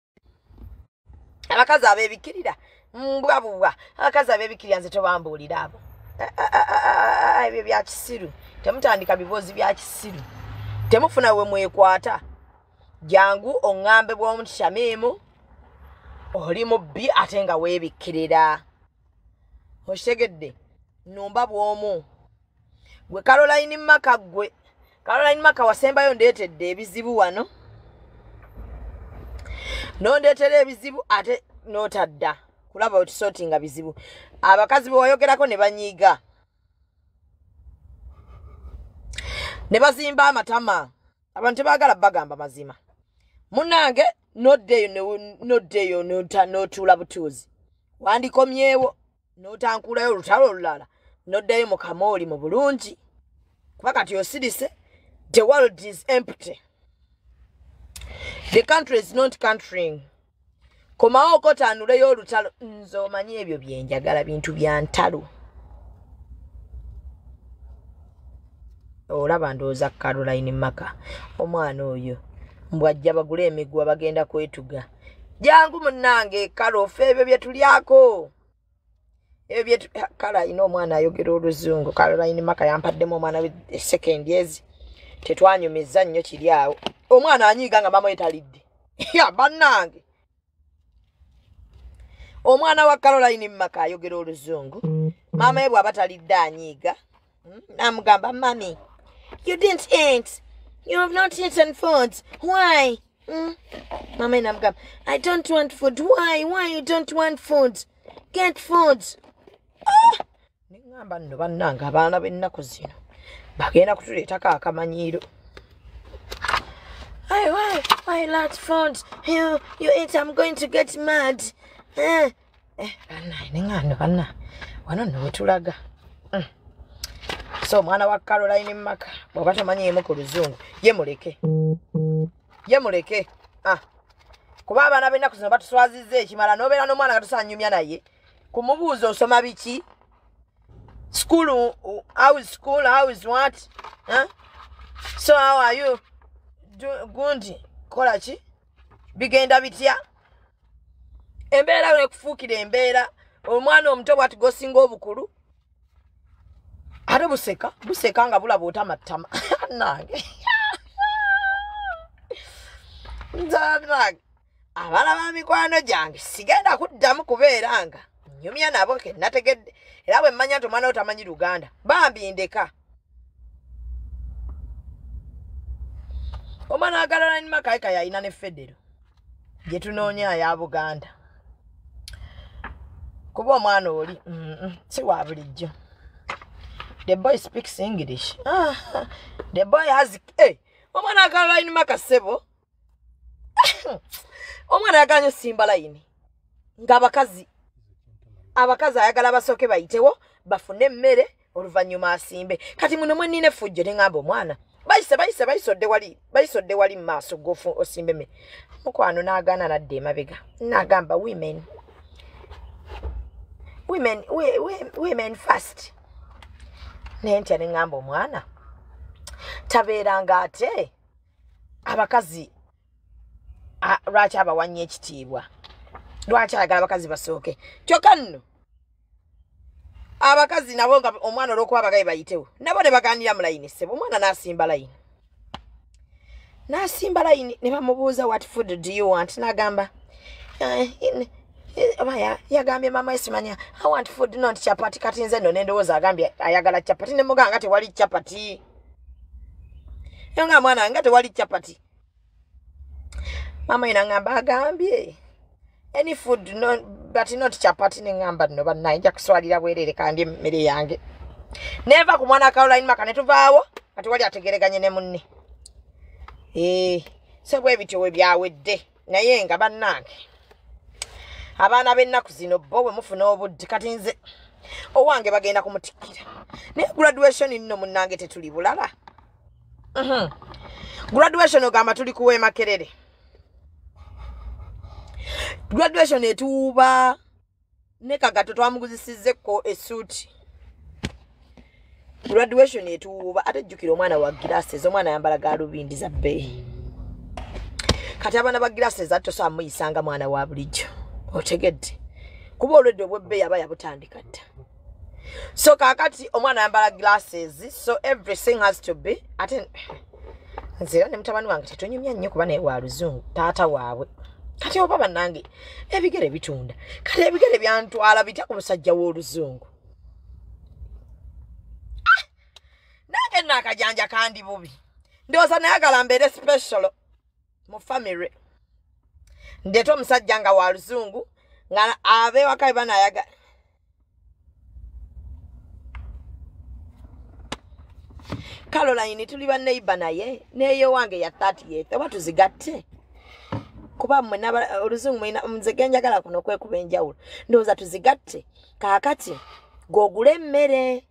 abakazi abeebikkirira mbwabubwa abakazi abeebikkirira nze tobambuulira abo ebyo bya kisiru temutandika biboozi bya kisiru temufuna we mwekwata jangu oŋŋambe bw'omu Shamimu oli mubbi ate nga weebikkirira okitegedde numba bw'omu gwe Caroline Maka wasembayo ndeetedde ebizibu wano nondeetera ebizibu ate n'otadda kulaba otisooti nga bizibu abakazi be wayogerako ne banyiiga ne bazimba amatama abantu tebaagala bagamba mazima munnange noddeeyo n'otuula butuuzi wandikomyewo n'otankulayo olutalo olulala noddayo mu kamooli mu bulungi kuba kati osirise the world is empty the country is not countrying komawo okotaanuleyo olutalo nze omanyi ebyo byenjagala bintu bya ntalo olaba ndowooza Caroline Maka omwana oyo mbwajja bagule emiguwa bagenda kwetuga jangu munnange kalofe ebyo byetulyako ebyo kala ino omwana ayogera oluzungu Caroline Maka yampaddemu omwana we second years tetwanyumiza nnyo kiri awo omwana anyiiga nga mama etalidde ya bannange omwana wa Caroline Maka ayogera oluzungu mama ye bw'aba talidde anyiiga namugamba mami you didn't eat. You have not eaten food. Why? Mama namugamba I don't want food. Why you don't want food? Get food. Ningamba nno bannanga abaana b'ennaku zino bagenda kutuleetako akamanyiiro. Why lot food? You eat, I'm going to get mad. Banna wano nno wetulaga. So mwana wa Caroline Maka bw'oba tomanyiimu ku luzungu ye muleke kuba abaana b'ennaku zino batuswazizza ekimala n'obeera n'omwana nga tusanyumya naye kumubuuza osoma biki school how is what so how are you gundi kola ki bigenda bitya embeera nekufuukira embeera omwana omuto bwati gosinga obukulu ate buseka nga bulaba otamattama nange nzanange abaana ba mikwano gyange sigenda kuddamu kubeera nga nyumya nabo ke nategedde era bwe mmanya nti omwana otamanyi Luganda bambi ndeka omwana wa Caroline Maka yalina ne Federo gye tunoonya ya Buganda kuba omwana oli si wa bulijjo. The boy speaks English. The boy has omwana wa Caroline Maka sebo omwana yaganyo simba layini nga abakazi ayagala basooke bayitewo bafune emmere oluvannyuma asimbe kati muno mwe nina effujjo neŋŋamba omwana bayisodde wali mu maaso gofu osimbe emmere mukwano n'agaana nadda emabega n'agamba women first nentya neŋŋamba omwana tabeeranga ate abakazi lwaki abawanya ekitiibwa lwaki ayagala abakazi basooke kyokka nno abakazi nabo nga omwana olw'okuba abagaye bayitewo nabo ne baganira mu layini ssebo omwana n'asimba layini ne bamubuuza what food do you want n'agamba yagambye mama esimanya I want food not chapati kati nze nno nendowooza agambye ayagala chapati ne muganga tewali chapati yonga mwana nga tewali chapati mama inangamba agambye any food no but not chapati ne ngamba no banna nja kuswalira bwerere kandi emmere yange neva ku mwana Caroline maka ne tuvaawo kati wali ategereganye ne munne so bwe bityo we byawedde naye nga bannange abaana b'ennaku zino bo bwe mufuna obudde kati nze owange bagenda kumutikkira naye graduation nno munnange tetuli bulala graduation ogamba tuli kuwe Makerere graduation etuuba ne Kagato twamuguzisizzeko esuuti graduation etuuba ate jjukira omwana wa glasses omwana yambala galubindi za bbeeyi kati abaana ba glasses atosa amuyisanga mwana wa bulijjo otegedde kuba olwedde obwebbeeyi aba yabutandika dda so kakati omwana yambala glasses so everything has to be ate nzira ne mutabani wange tetonyumya nnyo kuba naye wa luzungu taata waabwe kati oba bannange ebigere bitunda kati ebigere byantwala bitya ku musajja w'oluzungu nange nakajanja kandi bubi ndowooza nayagala mbeere special mu family ndeeta omusajja nga wa luzungu nga abewaka banayagala Caroline tuli banneiba naye neyo wange ya 38 oba tuzigatte kuba mwe oluzungu mwina nze njagala kuno kwekuba enjawulo ndowooza tuzigatte kaakati gogule emmere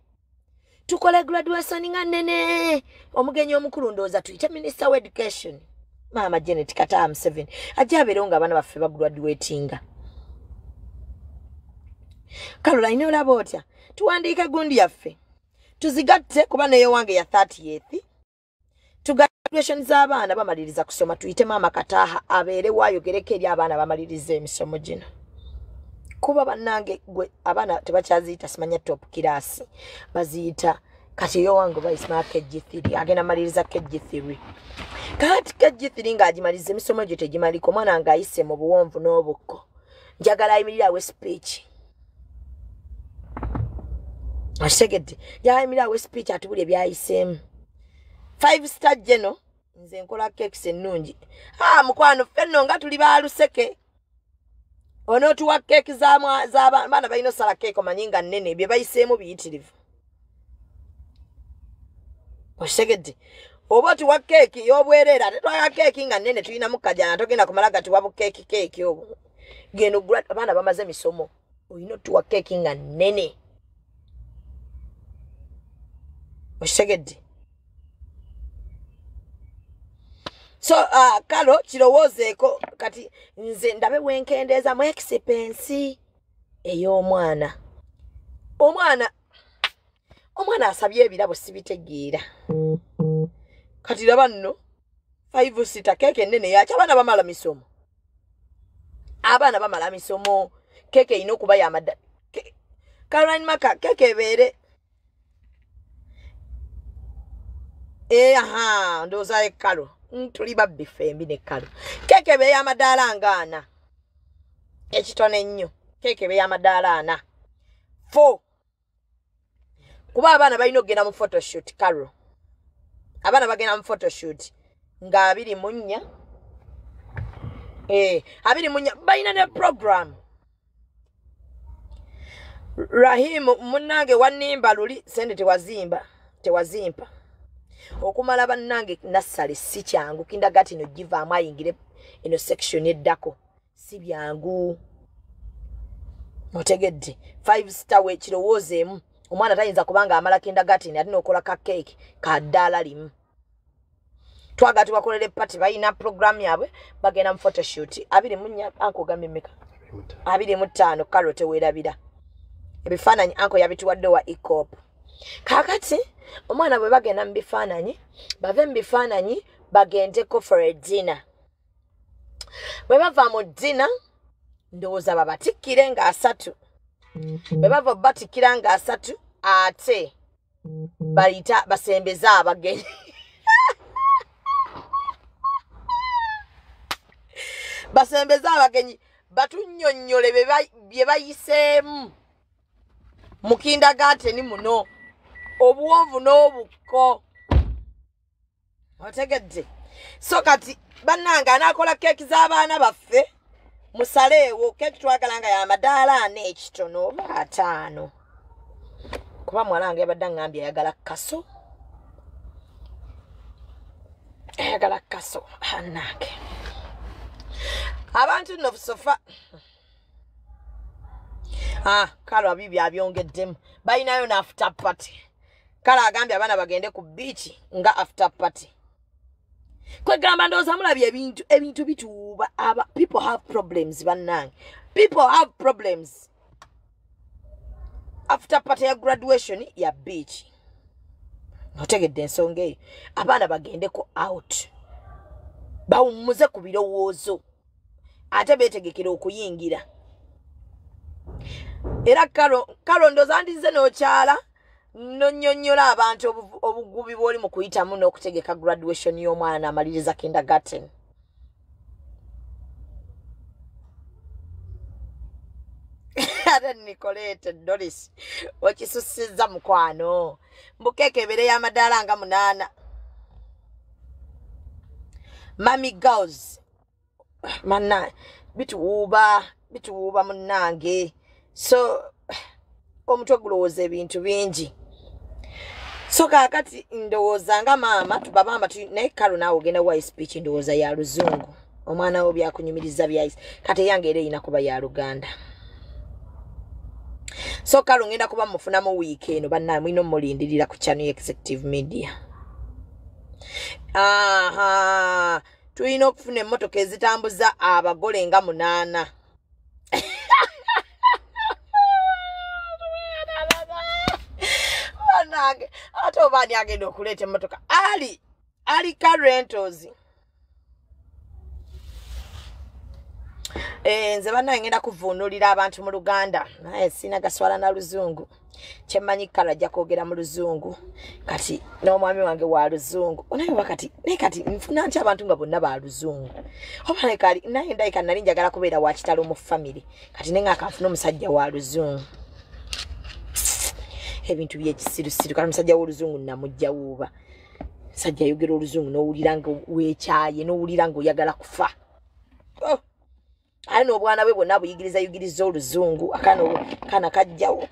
tukole graduation nga nnene omugenyi omukulu ndowooza tuyite minister of education Mama Janet Kata 7 ajja abeerewo nga abaana baffe bagraduatinga Caroline olaba otya tuwandiike gundi yaffe tuzigatte kuba neyo wange ya 38th graduation z'abaana bamaliriza kusoma tuyite Mama Kataha abeere waayogereko eri abaana bamaliriza emisomo gino kuba bannange gwe abaana tebakyaziyita simanya top class baziyita kati yo wange bayisima KG3 agenda maliriza KG3 kati KG3 ng'agimaliza emisomo gyo tegimaliko omwana nga ayise mu buwonvu n'obukko njagala ayimirirawo speech asegedde yayimirirawo speech atubulye byayiseemu 5-star geno nze nkola cakes ennungi mukwano fenno nga tuli baaluseke onootuwa cake z'abaana balina osala cake omanyi nga nnene bye bayiseemu biyitirivu osegedde oba otuwa cake y'obwereera tetwala cake nga nnene tulinamu kajana togenda kumala gatiwa bukeeki obwo genda ogula abaana bamaze emisomo olina otuwa cake nga nnene osegedde so kalo kirowoozeeko kati nze ndabe wenkendeeza mu expense ey'omwana omwana asabye ebirabo sibitegeera kati laba nno 5-star keke ennene yaki abaana bamala misomo keke ina okuba yamadda Caroline maka keke ebeere ndowooza kalo tuli babbi fembi ne kalo keke be y'amadaala nga 4 ekitone nnyo keke be y'amadaala 4 kuba abaana balina okugenda mu photoshoot kalo abaana bagenda mu photoshoot nga 24 24 balina ne program Rahim munnange wannimba luli sente tewazimpa okumala bannange nassale si kyangu kindagati no givaamu ayingire eno section eddako si byangu otegedde 5-star we kirowoozeemu omwana tayinza kubanga amala kindagati ne alina okola ka cake ka ddaala limu twaga tubakolere party balina program yabwe bagenda mu photoshoot 24 anko gambe meka 25 kalo teweerabira ebifaananyi anko yabituwadde wa ECOP kakati omwana bwe bagenda mu bifaananyi bave mu bifaananyi bagendeko for a dinner bwe bava mu dinner ndowooza babatikkire nga 3 bwe bava batikkira nga 3 ate bayita basembeza abagenyi basembeza abagenyi batunnyonnyole bye bayiseemu mu kindagaateni muno obuwonvu n'obukko otegedde so kati bannanga anaakola keeki z'abaana baffe musaleewo keeki twagala nga y'amadaala 4 ekitono oba 5 kuba mwalange yabadde ngambye ayagala kaso anange abantu no sofa kale abibi abyongeddemu balinayo na after party kale agambye abaana bagende ku beach nga after party kwegamba ndowooza mulabye ebintu bituuba people have problems bannange people have problems after party ya graduation ya beach otegedde ensonga eyo abaana bagendeko out bawummuze ku birowoozo ate beetegekera okuyingira era kalo ndowooza ndize n'okyala nonyonnyola abantu obugubi bw'oli mu kuyitamu n'okutegeka graduation y'omwana n'amaliriza kindergarten ate Nicolette Doris wakisusiza mukwano mbukeeke ebere y'amadaala nga 8 mami girls manna bituwuuba munnange so omutwe gulowooza ebintu bingi so kakati ndowooza nga maama tubabamba naye kalo naawe ogenda wa speech ndowooza ya luzungu omwana wo byakunyumiriza byayise kati yange era erina kuba ya Luganda so kalo ngenda kuba mufunamu wiiki eno bannange mulina omulindirira ku channel executive media tulina okufuna emmotoka ezitambuza abagole nga 8 bannange ate obaani agenda okuleeta emmotoka ali car rentals nze bannange ngenda kuvuunulira abantu mu Luganda naye sina gaswala na luzungu kyemmanyi kala ajja kwogera mu luzungu kati n'omwami wange wa luzungu naye kati nfuna nti abantu nga bonna ba luzungu oba naye ndayika nali njagala kubeera wa kitalo mu family kati nenga akanfuna omusajja wa luzungu ebintu by'ekisirusiru kati omusajja w'oluzungu namujja wuuba musajja ayogera oluzungu n'owulira nga weekyaye n'owulira nga oyagala kufa ali n'obwana bwe bwonna buyigiriza oluzungu akaana kajjawo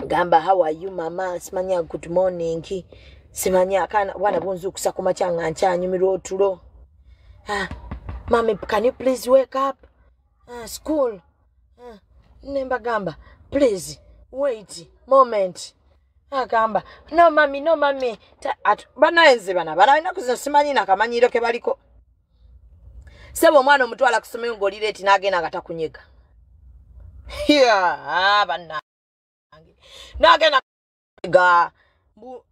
gamba how are you mama simanya good morning simanya akaana bwana bunzukusa ku makya nga nkyanyumirwa otulo mami can you please wake up school nemba gamba please wait moment agamba no mami banaenze bana kuzino simanyi nakamanyiro ke baliko sebo omwana omutwala kusomero ng'olireeti n'agenda nga takunyega banna n'agenda ga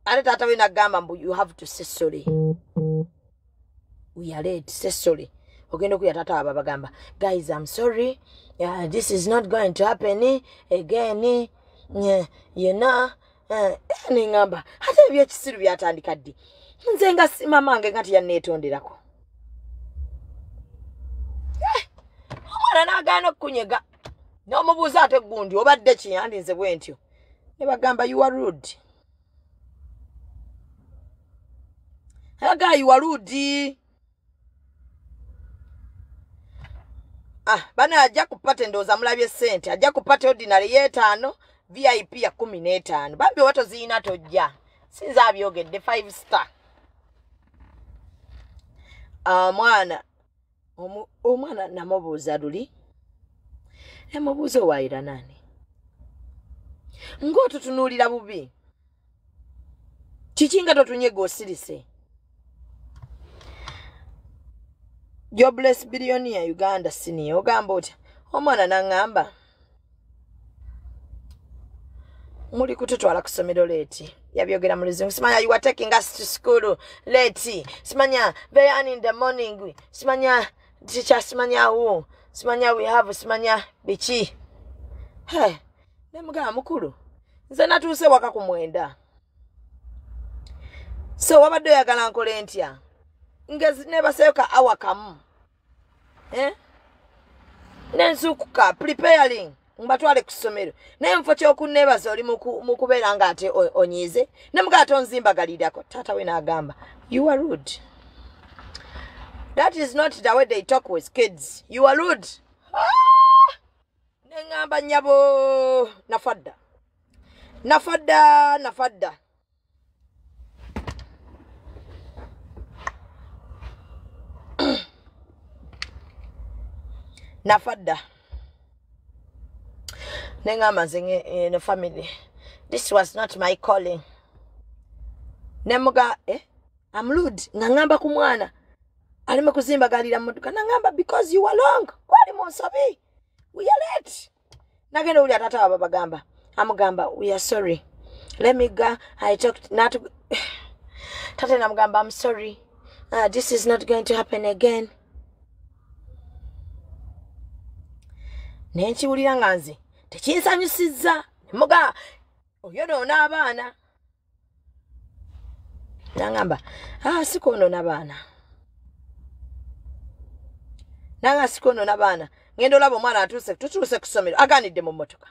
ate taata we n'agamba mbu you have to say sorry we are late say sorry ogenda okuya taata waba bagamba guys I'm sorry this is not going to happen again you know ningamba ate ebyekisiru byatandika ddi nze nga mamange nga tiyanneetonderako omwana n'agaana okunyega n'omubuuza ate gundi obadde kiyandinze bwe ntyo ne bagamba you are rude aga you are rude bana ajja kupata endowooza mulabye ssente ajja kupata ordinary y'etaano VIP ya 15 bambi wato ziina tojja sinza abyogedde 5 star omwana namubuuza luli emubuuza owaayira nani ng'otutunuulira bubi kiki nga totunyega osirise jobless billionaire Uganda senior ogamba otya omwana n'aŋŋamba muli kututwala ku ssomero late yabyogera mu luzungu simanya you were taking us to school late simanya very early in the morning simanya teacher simanya who simanya we have simanya bichi nemugamba mukulu nze natuuse waka ku mwenda so wabadde oyagala nkole ntya ngezi nebaseyoka awa kamu nensukuka preparing mbatwale ku ssomero naye nfo ky'okunneebaza oli mu kubeera nga ate onyiize ne mugala tonzimbagalirako taata we n'agamba you are rude. That is not the way they talk with kids. You are rude. Nengamba nyabo nafadda nafadda nengamba nze in the family this was not my calling nemuga I'm rude ngamba ku mwana alime kuzimbagalira mmotoka nangamba because you were long kwali monsabi we are late nagenda uli atata wa baba gamba amugamba we are sorry let me go I talked not tata namugamba I'm sorry this is not going to happen again nenchi ulira nganze tekinsanyusiza muga oyo n'abaana nangamba sikono n'abaana nanga sikono n'abaana ngendo labo mwana atuse tutuse kusomero aganidde mu motoka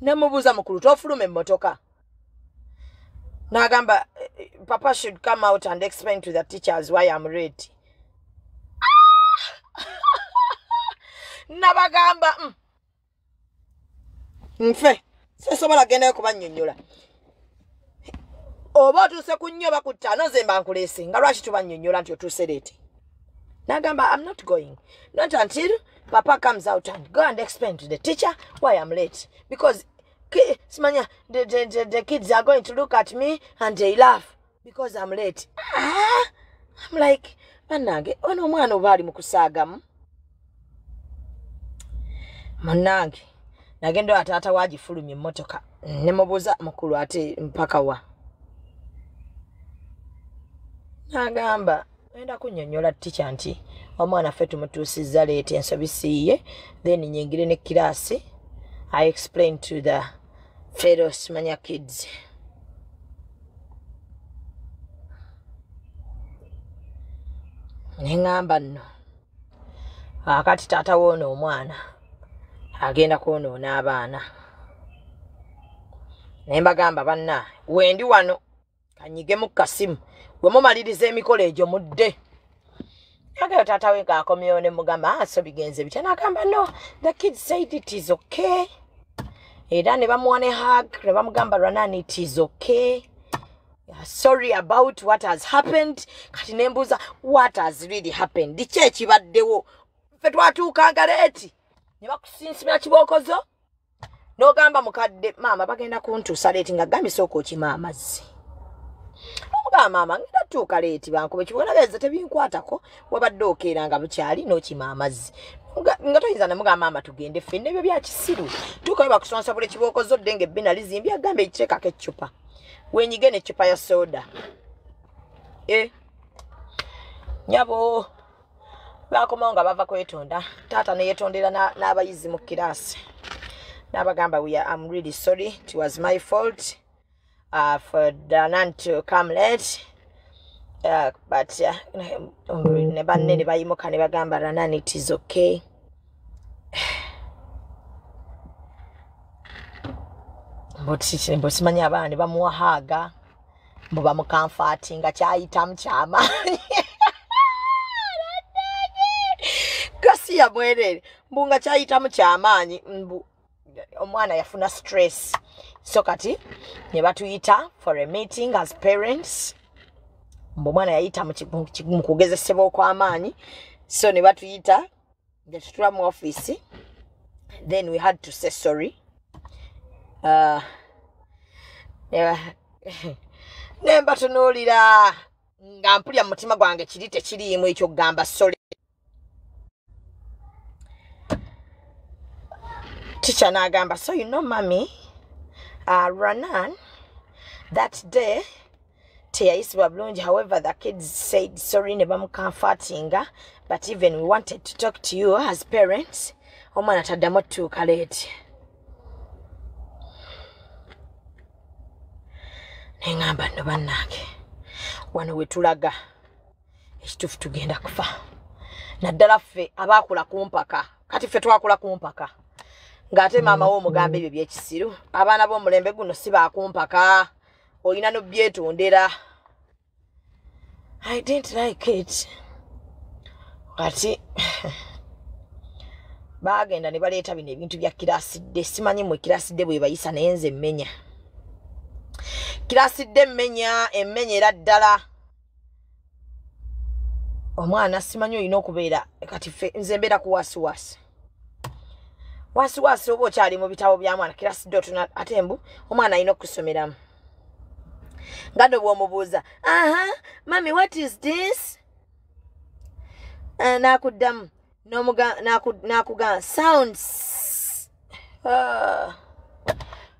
namubuza mukulu tofulume mu motoka nagamba papa should come out and explain to the teachers why I'm ready nabagamba nfe sesobola genda kubanyonnyola oba otuse ku nnyo bakuttaano nze mba nkuleese nga lwaki tubanyonnyola nti otuse leete nagamba I'm not going not until papa comes out and go and explain to the teacher why I'm late because simanya the kids are going to look at me and they laugh because I'm late I'm like banange ono omwana oba ali mu kusaagamu munange nagenda ataata wagifulumya emmotoka nemubuuza mukulu ate mpaka wa nagamba enda kunnyonnyola teacher nti omwana ffe tumutuusizza leete ensobi siiye then nyingire ne kiraasi I explain to the fellow simanya kids nengamba nno akati taata woono omwana agenda kwonoona abaana nembagamba banna wendi wano kanyige mu kasimu gwe mumaliriza emikolo egyo mudde agayo taata we ng'akomyewo ne mugamba so bigenze bitya nagamba no the kids said it is okay era ne bamuwa ne hug ne bamugamba Ranani it is okay sorry about what has happened kati nembuuza what has really happened ki ekibaddewo ffe twatuukanga leeti ne bakusinsimira kibookozo n'ogamba mukadde maama bagenda kuntuusa leeti nga gambye sooka okima amazzi omugamba maama ngenda tuuka leeti bankube kibonageze tebinkwatako wabadde okeera nga bukyali n'okima amazzi nga toyinza nemugamba maama tugende ffenna ebyo bya kisiru tuukayo bakusonsa buli kibookozo dde nga ebbina lizimbye agambe ekiteekako eccupa wenyige n'eccupa ya soda nyabo bakomawo nga bava kwetonda taata neyetondera n'abayizi mu kiraasi n'abagamba I'm really sorry it was my fault for Danan to come late but ne banne ne bayimuka ne bagamba Ranani it is okay mbosimanya abaana ne bamuwahaga mbu bamukamfaati nga kyayitamu kyamaanyi kasi ya mwerere mbu nga kyayitamu kyamaanyi mbu omwana yafuna stress so kati ne batuyita for a meeting as parents mbu omwana yayita mu kugezesebwa okw'amaanyi so ne batuyita nga tutula mu office then we had to say sorry nemba tunuulira nga mpulya mu mutima gwange kiri tekiriimu ekyo kugamba sorry Teacher nagamba, so you know, mommy, Ranan, that day, teyayisibwa bulungi. However, the kids said sorry ne bamcomfortinga, but even we wanted to talk to you as parents. Omwana taddamu tuuka late. Nengamba nno bannange, wano we tulaga ekituufu tugenda kufa. Naddala ffe abaakula kumpaka, kati ffe twakula kumpaka. Ng'ate maama wo omugamba ebyo by'ekisiru. Abaana b'omulembe guno si baakumpaka. Olina n'obyetondera. I didn't like it. Kati baagenda ne baleeta bino ebintu bya kiraasidde. Simanyi mwe kiraasidde bwe bayisa naye nze mmenya. Kiraasidde mmenya era ddala. Omwana simanyi olina okubeera kati ffe nze mbeera ku wasiwasi. Wasiwasi oba okyali mu bitabo bya mwana kiraasidde otuna ate mbu omwana alina okusomeramu. Ngado bw'omubuuza, mami, what is this? Nakuddamu nakugamba sounds.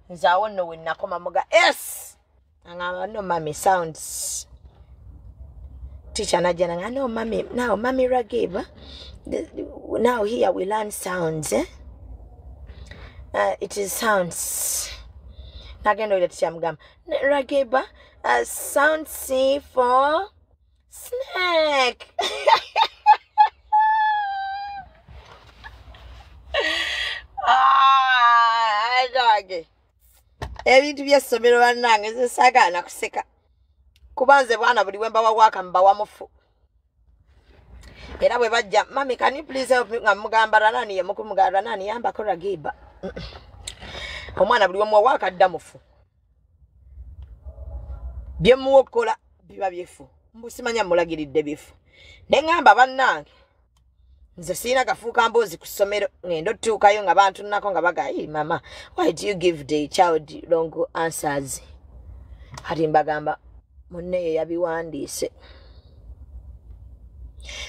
Nze awo nno we nnakoma muga yes. Angamba no mami sounds. Teacher najja nanga no mami, now mami Ragib, now here we learn sounds. It is sounds. Nagenda ile teacher mugamba Ragib, sound C for snake. Doggy. Ebintu by'essomero bannange nze saagaana kuseka. Kubanze bwana buli wemba wawaka mbawa mufu. Era bwe bajja, mami can you please help me nga mugamba Ranani ye mukumugamba Ranani yamba ko Ragiba. Omwana buli wemwa waka dda mufu. Bye muwokola biba byefu. Mbusimanya mulagiridde bifu. Ne ngamba bannange nze sina kafuuka mbozi ku ssomero ngendo tuukayo nga bantu nako nga bagayi mama, why do you give the child wrong answers? Kati mbagamba munne yabiwandiise.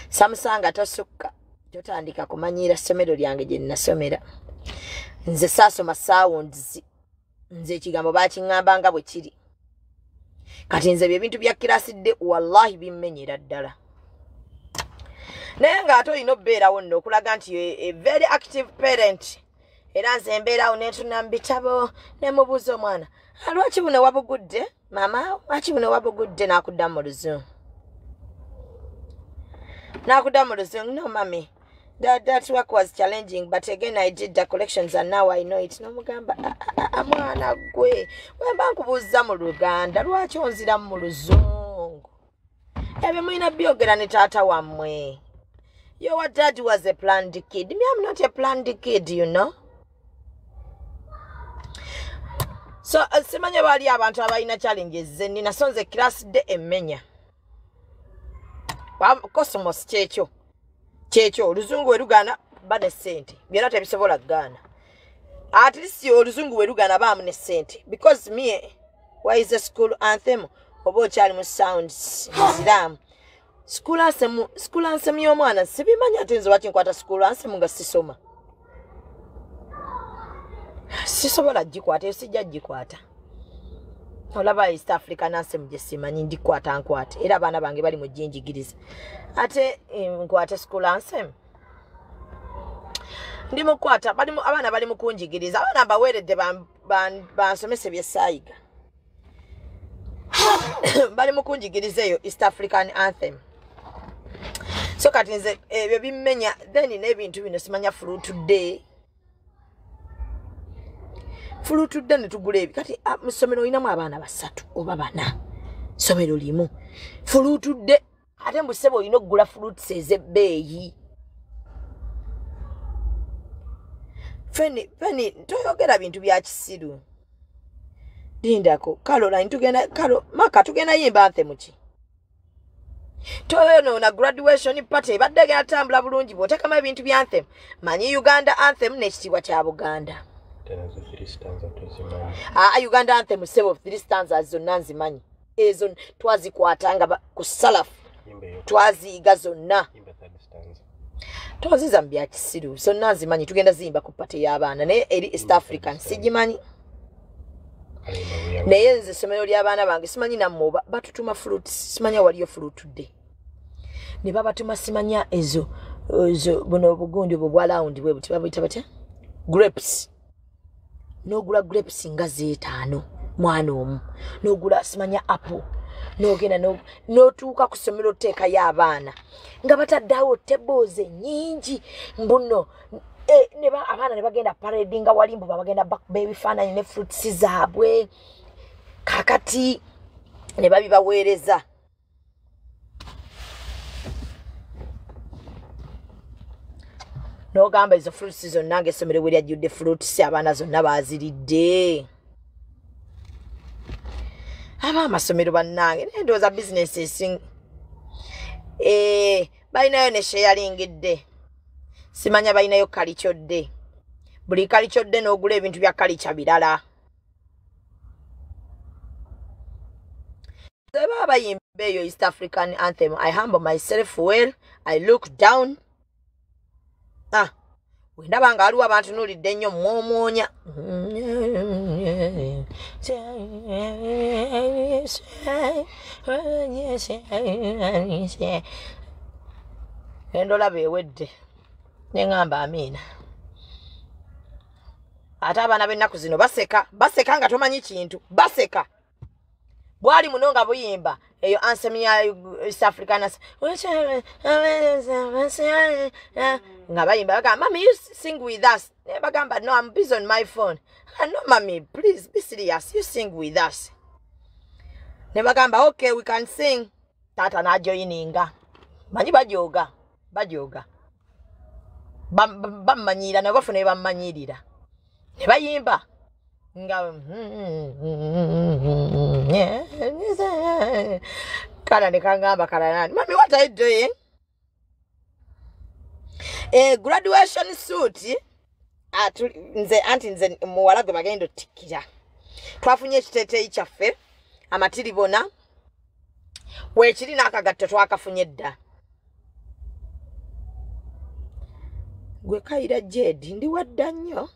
Samusanga tosukka totandika kumanyiira ssomero lyange gye nnasomera. Nze saasoma sounds. Nze ekigambo bakiŋŋamba nga bwe kiri. Kati nze ebintu bya kiraasidde wallahi bimmenyera ddala. Naye ng'ate olina obbeerawo nno okulaga nti a very active parent. Era nze mbeerawo neetuna mu bitabo ne mubuuza omwana, lwaki buno wabugudde? Mama, lwaki buno wabugudde? N'akuddamu mu Luzungu. N'akuddamu mu Luzungu, no mami, that work was challenging, but again I did the collections and now I know it. N'omugamba, mwana gwe, wemba nkubuuza mu Luganda, lwaki onziramu mu Luzungu? Ebyo mulina byogera ne taata wammwe. Your dad was a planned kid. Me, I'm not a planned kid, you know. So, simanya bali abantu abalina challenges ze nina sonze class de emmenya. Cosmos checho. Oluzungu werugana bane sente. Byonna tebisobola gana. At least oluzungu werugana baamu ne sente. Because me, why is the school anthem? Obo chali mu sounds Islam. School anthem y'omwana sibimanya ate nze lwaki nkwata school anthem nga sisoma. Sisobola gikwata, sijja gikwata. Olaba East African anthem gye simanyi ndikwata nkwate. Era abaana bange bali mu jinjigiriza. Ate nkwate school anthem. Ndi mukwata, abaana bali mu kunjigiriza. Abaana baweeredde bansomese byessaayiga. Bali mu kunjigiriza eyo East African anthem. So kati nze ebyo bimmenya then n'ebintu bino simanya fruit today. Fruit today ne tugula ebi. Kati mu ssomero olinamu abaana 3 oba 4. Ssomero limu. Fruit today ate mbu ssebo olina okugula fruits ez'ebbeeyi. Feni toyogera bintu bya kisiru. Lindako, Caroline Maka tugenda yimba anthem ki. Toyo na graduation party badde gya tambula bulungi bw'otekama ebintu bya anthem. Manyi Uganda anthem n'ekitiibwa kya Buganda. Uganda anthem sebo 3 stanzas zonna nzimanyi. Ezo twazikwatanga ku salafu. Twaziyiga zonna. Toziza mbya kisiru. So nazimanyi tugenda zimba ku party y'abaana naye eri East African sigimanyi. Naye nze somero ly'abaana bange simanyi nammo batutuma fruit simanya waliyo fruit today. Ne babatuma simanya ezo buno obugundi bwa round bwe buti babita batya grapes. Nogula grapes nga 5 mwana omu. Nogula simanya apple. Nogenda notuuka ku somero teeka y'abaana nga bataddawo tables nyingi mbuno abaana ne bagenda parade nga walimbo bagenda back baby fana ne fruits zaabwe kakati ne babibaweereza. Nogamba izo fruits zonna nange essomero we lyajjudde fruits abaana zonna baaziridde. Aba amasomero bannange ndowooza business esing balinayo ne sharingidde. Simanya balinayo kalikyodde. Buli kalikyodde n'ogula ebintu bya kalikya birala. Baba bayimba eyo East African anthem. I humble myself well. I look down. Wendaba nga waliwo abantu nulidde nnyo mwomwonya. Endola bewedde. Nengamba amina. Ate abaana b'ennaku zino baseka nga tomanyi kintu. Baseka. Bwali muno nga buyimba eyo anthem ya East African nga bayimba bagamba, "Mommy, you sing with us." Bagamba, "No, I'm busy on my phone." "No, mommy, please be serious. You sing with us." Ne bagamba, "Okay, we can sing." Tata na joininga. Manyi bajoga. Bamanyira na bafune bamanyirira. Ne bayimba. Nga kana nekangamba kana, "Mommy, what are you doing?" Graduation suit nze muwala gwe bagenda otikira. Twafunye ekiteeteeyi kyaffe amatiribona weekiri n'akagatto twakafunye dda. Gwe kayira Jedi ndi wadda nnyo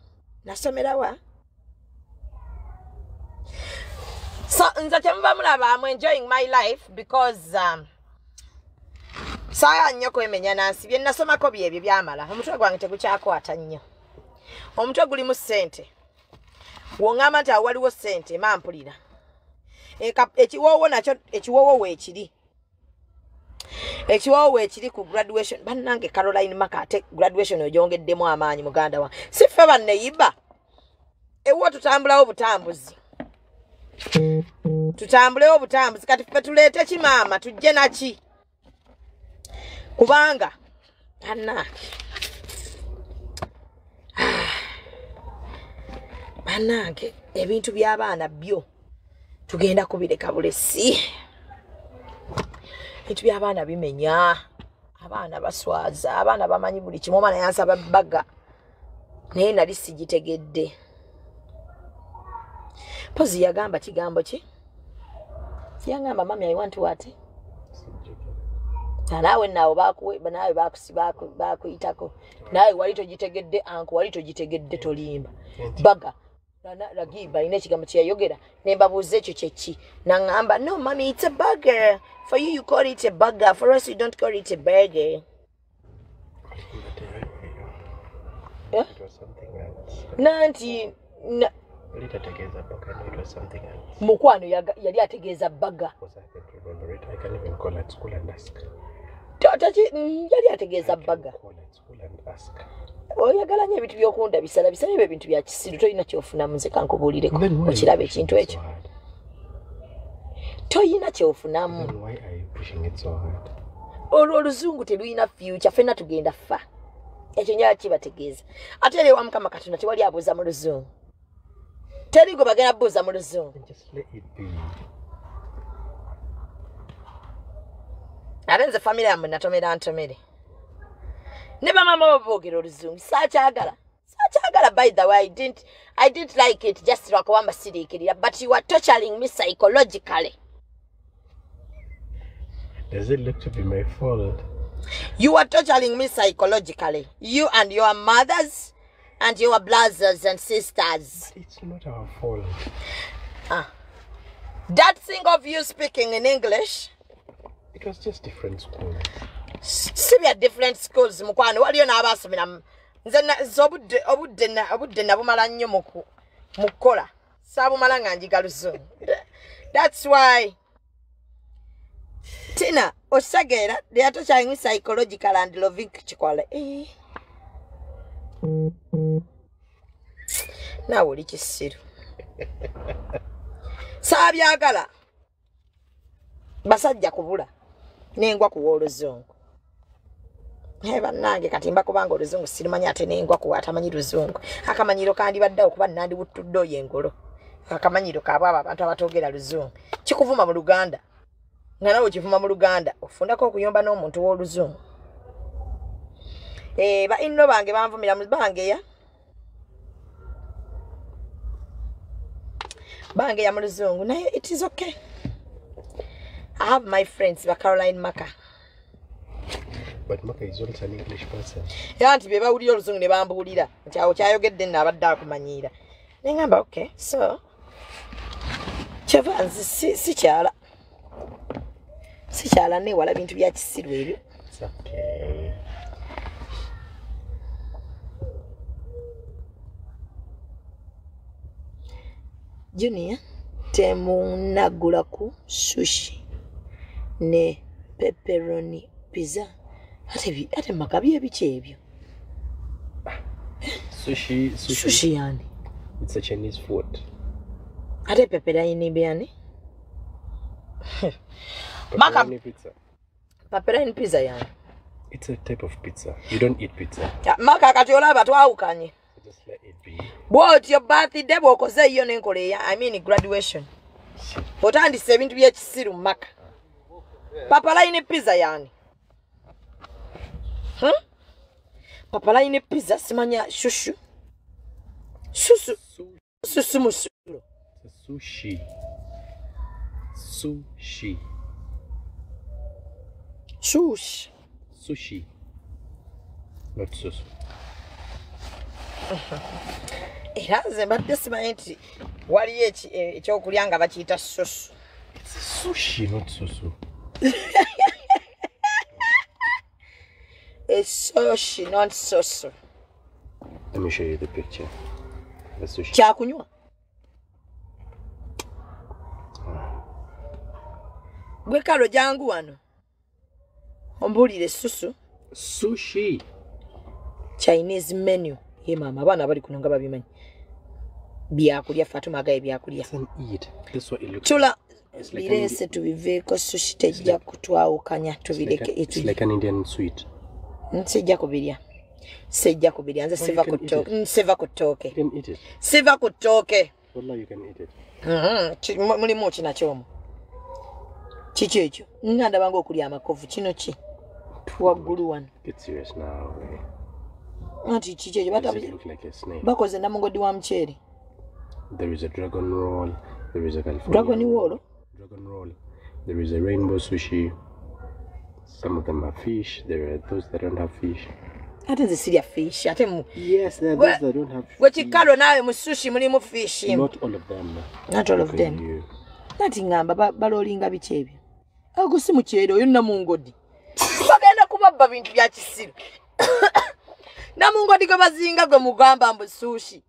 nasomera wa. So nze kyemuba mulaba I'm enjoying my life because saya nnyo kwemenya nansi bye nasomako byebyo byamala. Omutwe gwange tegukyakwata nnyo. Omutwe gulimu ssente. Wongamba nti waliwo ssente mampulira. Ekiwoowo nakyo ekiwoowo weekiri. Ekiwoowo weekiri ku graduation. Bannange Caroline Makate graduation ogyongeddemu amaanyi muganda wa. Siffe banneyiba. Ewo tutambulawo butambuzi. Tutambulewo butambuzi kati ffe tuleete kimaama tujje naki. Kubanga bannange ebintu by'abaana byo tugenda kubireka bulesi. Ebintu by'abaana bimenya. Abaana baswaza. Abaana bamanyi buli kimu. Omwana yansaba baga naye nali sigitegedde. Pozi yagamba kigambo ki? Yagamba, "Mami, I want what?" Naawe nawe bakuyitako. Nawe wali togitegedde anko wali togitegedde tolimba. Baga. Lagiba ine kigambo kye yayogera. Ne mbabuuza ekyo kyeki. Nangamba, "No, mommy, it's a burger. For you call it a burger. For us, you don't call it a burger." It was something else. Nanti Litategeeza burger, no, it was something else. Mukwano yali ategeeza burger. Because I can't remember it. I can't even call at school and ask. Yali ategeeza burger. Call at school and ask. Oyagala nnyo ebintu by'okunda bisala ebyo ebintu bya kisiru toyina kyofuna muze kankubuulireko okiraba ekintu ekyo toyina kyofunamu. Why are you pushing it so hard? Olwo oluzungu teluyina future ffenna tugenda ffa ekyo njala kibategeeza ate era ewa Mukama Katonda tewali abuuza mu luzungu teri gwe bagenda buuza mu luzungu. Just let it be. Ate nze family yammwe natomera ntomere ne bamama boogera oluzungu saakyagala by the way. I didn't like it just lwakuwamba siriikirira but you are torturing me psychologically. Does it look to be my fault? You are torturing me psychologically. You and your mothers and your brothers and sisters. It's not our fault. That thing of you speaking in English. It was just different schools. See, we are different schools. Mukwano, what do you know about some? Mukola. Sabu malanga njikaluso. That's why. Tina, Osagera, they are torturing me psychological and loving chikwale. Now what did you say? Sabyagala. Basajja kubula. Nengwa ku oluzungu. Heba nange kati mba kubanga oluzungu sirimanya ate nengwa ku atamanyi luzungu. Akamanyiro kandi badde okuba nandi butuddo yengolo. Akamanyiro kababa abantu abatogera luzungu. Kikuvuma mu Luganda. Ngana okivuma mu Luganda ofundako okuyomba n'omuntu w'oluzungu. Ba inno bange banvumira mu bange ya. Bange ya mu luzungu naye it is okay. I have my friends by Caroline Maka. But Maka is also an English person. Yeah, nti beba uli oluzungu ne bambulira. Nti awo kyayogedde n'abadde akumanyira. Ne ngamba okay. So Chevanzi si kyala. Si kyala ne wala bintu bya kisiru ebyo. It's okay. Junior, temunagula ku sushi ne pepperoni pizza. Ate makabi ebiche ebyo. Sushi yani. It's a Chinese food. Ate pepperoni biani? Pepperoni pizza. Pepperoni pizza yani. It's a type of pizza. You don't eat pizza. Ya, Maka kati olaba twawukanye. Just let it be. What your birthday bwokoze iyo nenkole ya I mean graduation. Otandise ebintu by'ekisiru Maka. Papalayini pizza yani. Papalayini pizza simanya shushu. Susu musuro. Sushi. Sushi. Not susu. Era nze mbadde simanyi nti waliyo ekyokulya nga bakiyita susu. It's sushi, not susu. It's sushi, not susu. Let me show you the picture. The sushi. Kyakunywa. Gwe kalo jangu wano. Ombulire susu. Sushi. Chinese menu. Ye mama abana bali kuno nga babimanyi. Byakulya Fatuma gaye byakulya. Eat. This what it looks Chula birese tubiveko sushi tejja kutwawukanya tubireke etu. It's like an Indian sweet. Nsejja kubirya. Sejja kubirya nze siva kutoke. Nsiva kutoke. You can eat it. Siva kutoke. Wallah, you can eat it. Mulimu kina kyomo. Kiki ekyo? Nganda bango okulya amakovu kino ki? Waggulu wano. Get serious now. Anti kiki ekyo Does it look like a snake? bakoze namungodi wa mcheri. There is a dragon roll. There is a California Dragon roll? Dragon roll. There is a rainbow sushi. Some of them have fish. There are those that don't have fish. Ate nze sirya fish. Ate mu. Yes, there are those that don't have fish. Gwe kikalo nawe mu sushi mulimu fish. Not all of them. Not all of them. Nati ngamba balolinga biki ebyo. Ago si mukyeri oyo namungodi. Bagenda kubabba bintu bya kisiru. Namungodi gwe bazinga gwe mugamba mbu sushi.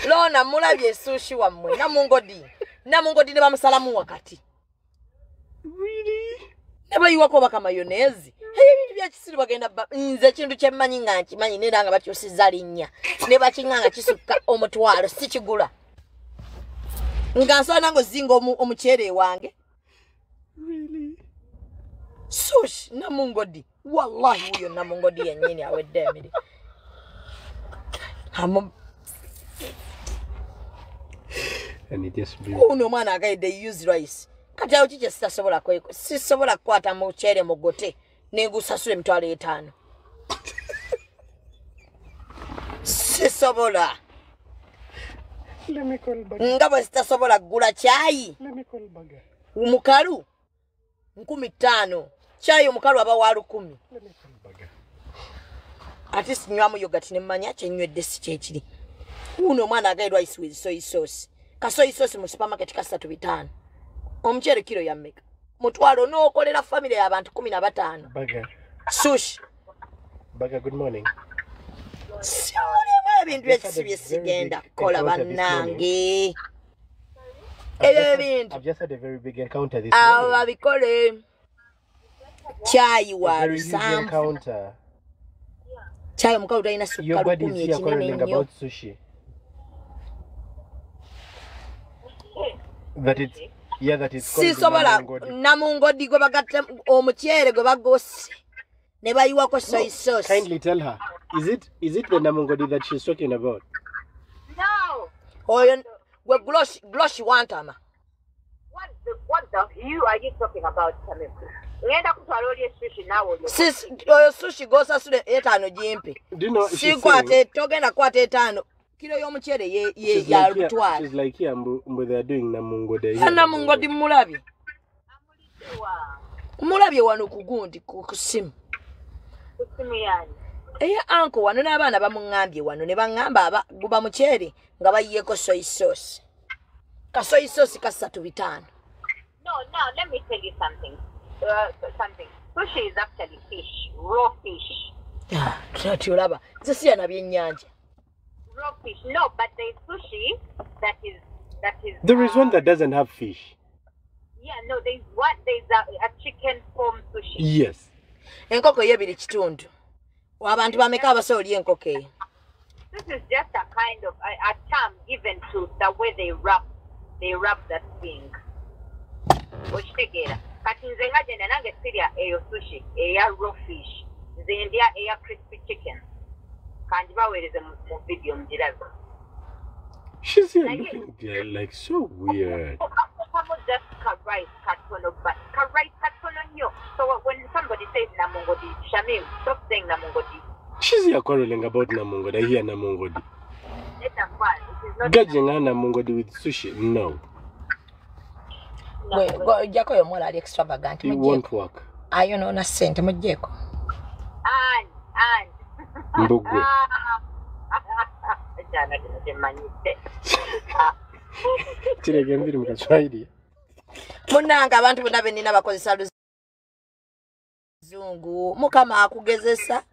Lona mulabye sushi wammwe namungodi. Namungodi ne bamusalamu wakati. Really? Ne bayiwako baka mayonnaise. Ebintu bya kisiru bagenda nze kintu kyemmanyi nga nkimanyi nera nga bakyusiza linnya. Ne bakinganga kisukka omutwalo si kigula. Nga nsana ngo zinga omukyere wange. Really? Sushi namungodi. Wallahi huyo namungodi yennyini awedde emiri. And it just brings. Uno mwana agaide they use rice. Kati awo kike sitasobola kweko. Sisobola kwata mukyere mugote negusasule emitwalo 5. Sisobola. Let me call Bugie. Nga bwe sitasobola kugula chai. Let me call Bugie. Mukalu. 15 chai omukalu aba wa 10 ati sinywamu yogurt ne mmanya kyenywedde si kyekiri uno mwana agaidwa ice with soy sauce ka soy sauce mu supermarket ka 3 omuchere kilo ya mmeka mutwalo n'okolera family y'abantu 15 Baga. sushi Baga, good morning. Sorry, ebintu ekisibye sigenda kola bannange. I've just had a very big encounter this morning. Abikole. Chai wa Very huge Sam. encounter. Chai omukalu talina Your sukkalu body 10 is here quarreling ekinene nnyo. about sushi. That it's called Sisobola namungodi. namungodi gwe bagatta omukyere gwe bagose. Ne bayiwako soy sauce. Kindly tell her. Is it the namungodi that she's talking about? No. Oyo gwe gloshi wantama. What the hell are you talking about, Shamim? Ngenda kutwala oli sushi nawo. Sis oyo sushi gosa sule 5 jimpe. Do you know what she's Sikwate saying? togenda kwate 5 kilo y'omukyere ye She's ya like here, lutwala. she's like here, mbu they are doing namungodi. Namungodi mulabi. Mulabye wano kugundi ku simu. Kusimu yani. Anko wano n'abaana bamungambye wano ne bangamba guba mukyere nga bayiyeko soy sauce. Ka soy sauce ka 3 No, let me tell you something. Sushi is actually fish, raw fish. Tulaba. Zisiya na byennyanja. Raw fish. No, but there's sushi that is. There is one that doesn't have fish. Yeah, no, there's a chicken form sushi. Yes. Enkoko y'ebiri kitundu. Abantu bameka abasobola olya enkoko eyo. This is just a kind of a term given to the way they wrap that thing. Ochitegera. Kati nze nga genda nange sirya eyo sushi, eya raw fish. Nze ndya eya crispy chicken. Kandi baweereze mu video mugirabe. She's here looking like so weird. Just rice katono, but rice katono nyo. So when somebody says namungodi, Shamim, stop saying namungodi. She's here quarreling about namungodi. I hear namungodi. Let them find. It is not Gajing namungodi with sushi. No. Jako yo mola ali extravagant. It won't work. Ayo no na sente mujeko. And. Mbugwe. Jana dinajemanyite. Kirege mbiri mukachwaidi. Munanga abantu bonna benina bakozesa luzungu. Mukama akugezesa.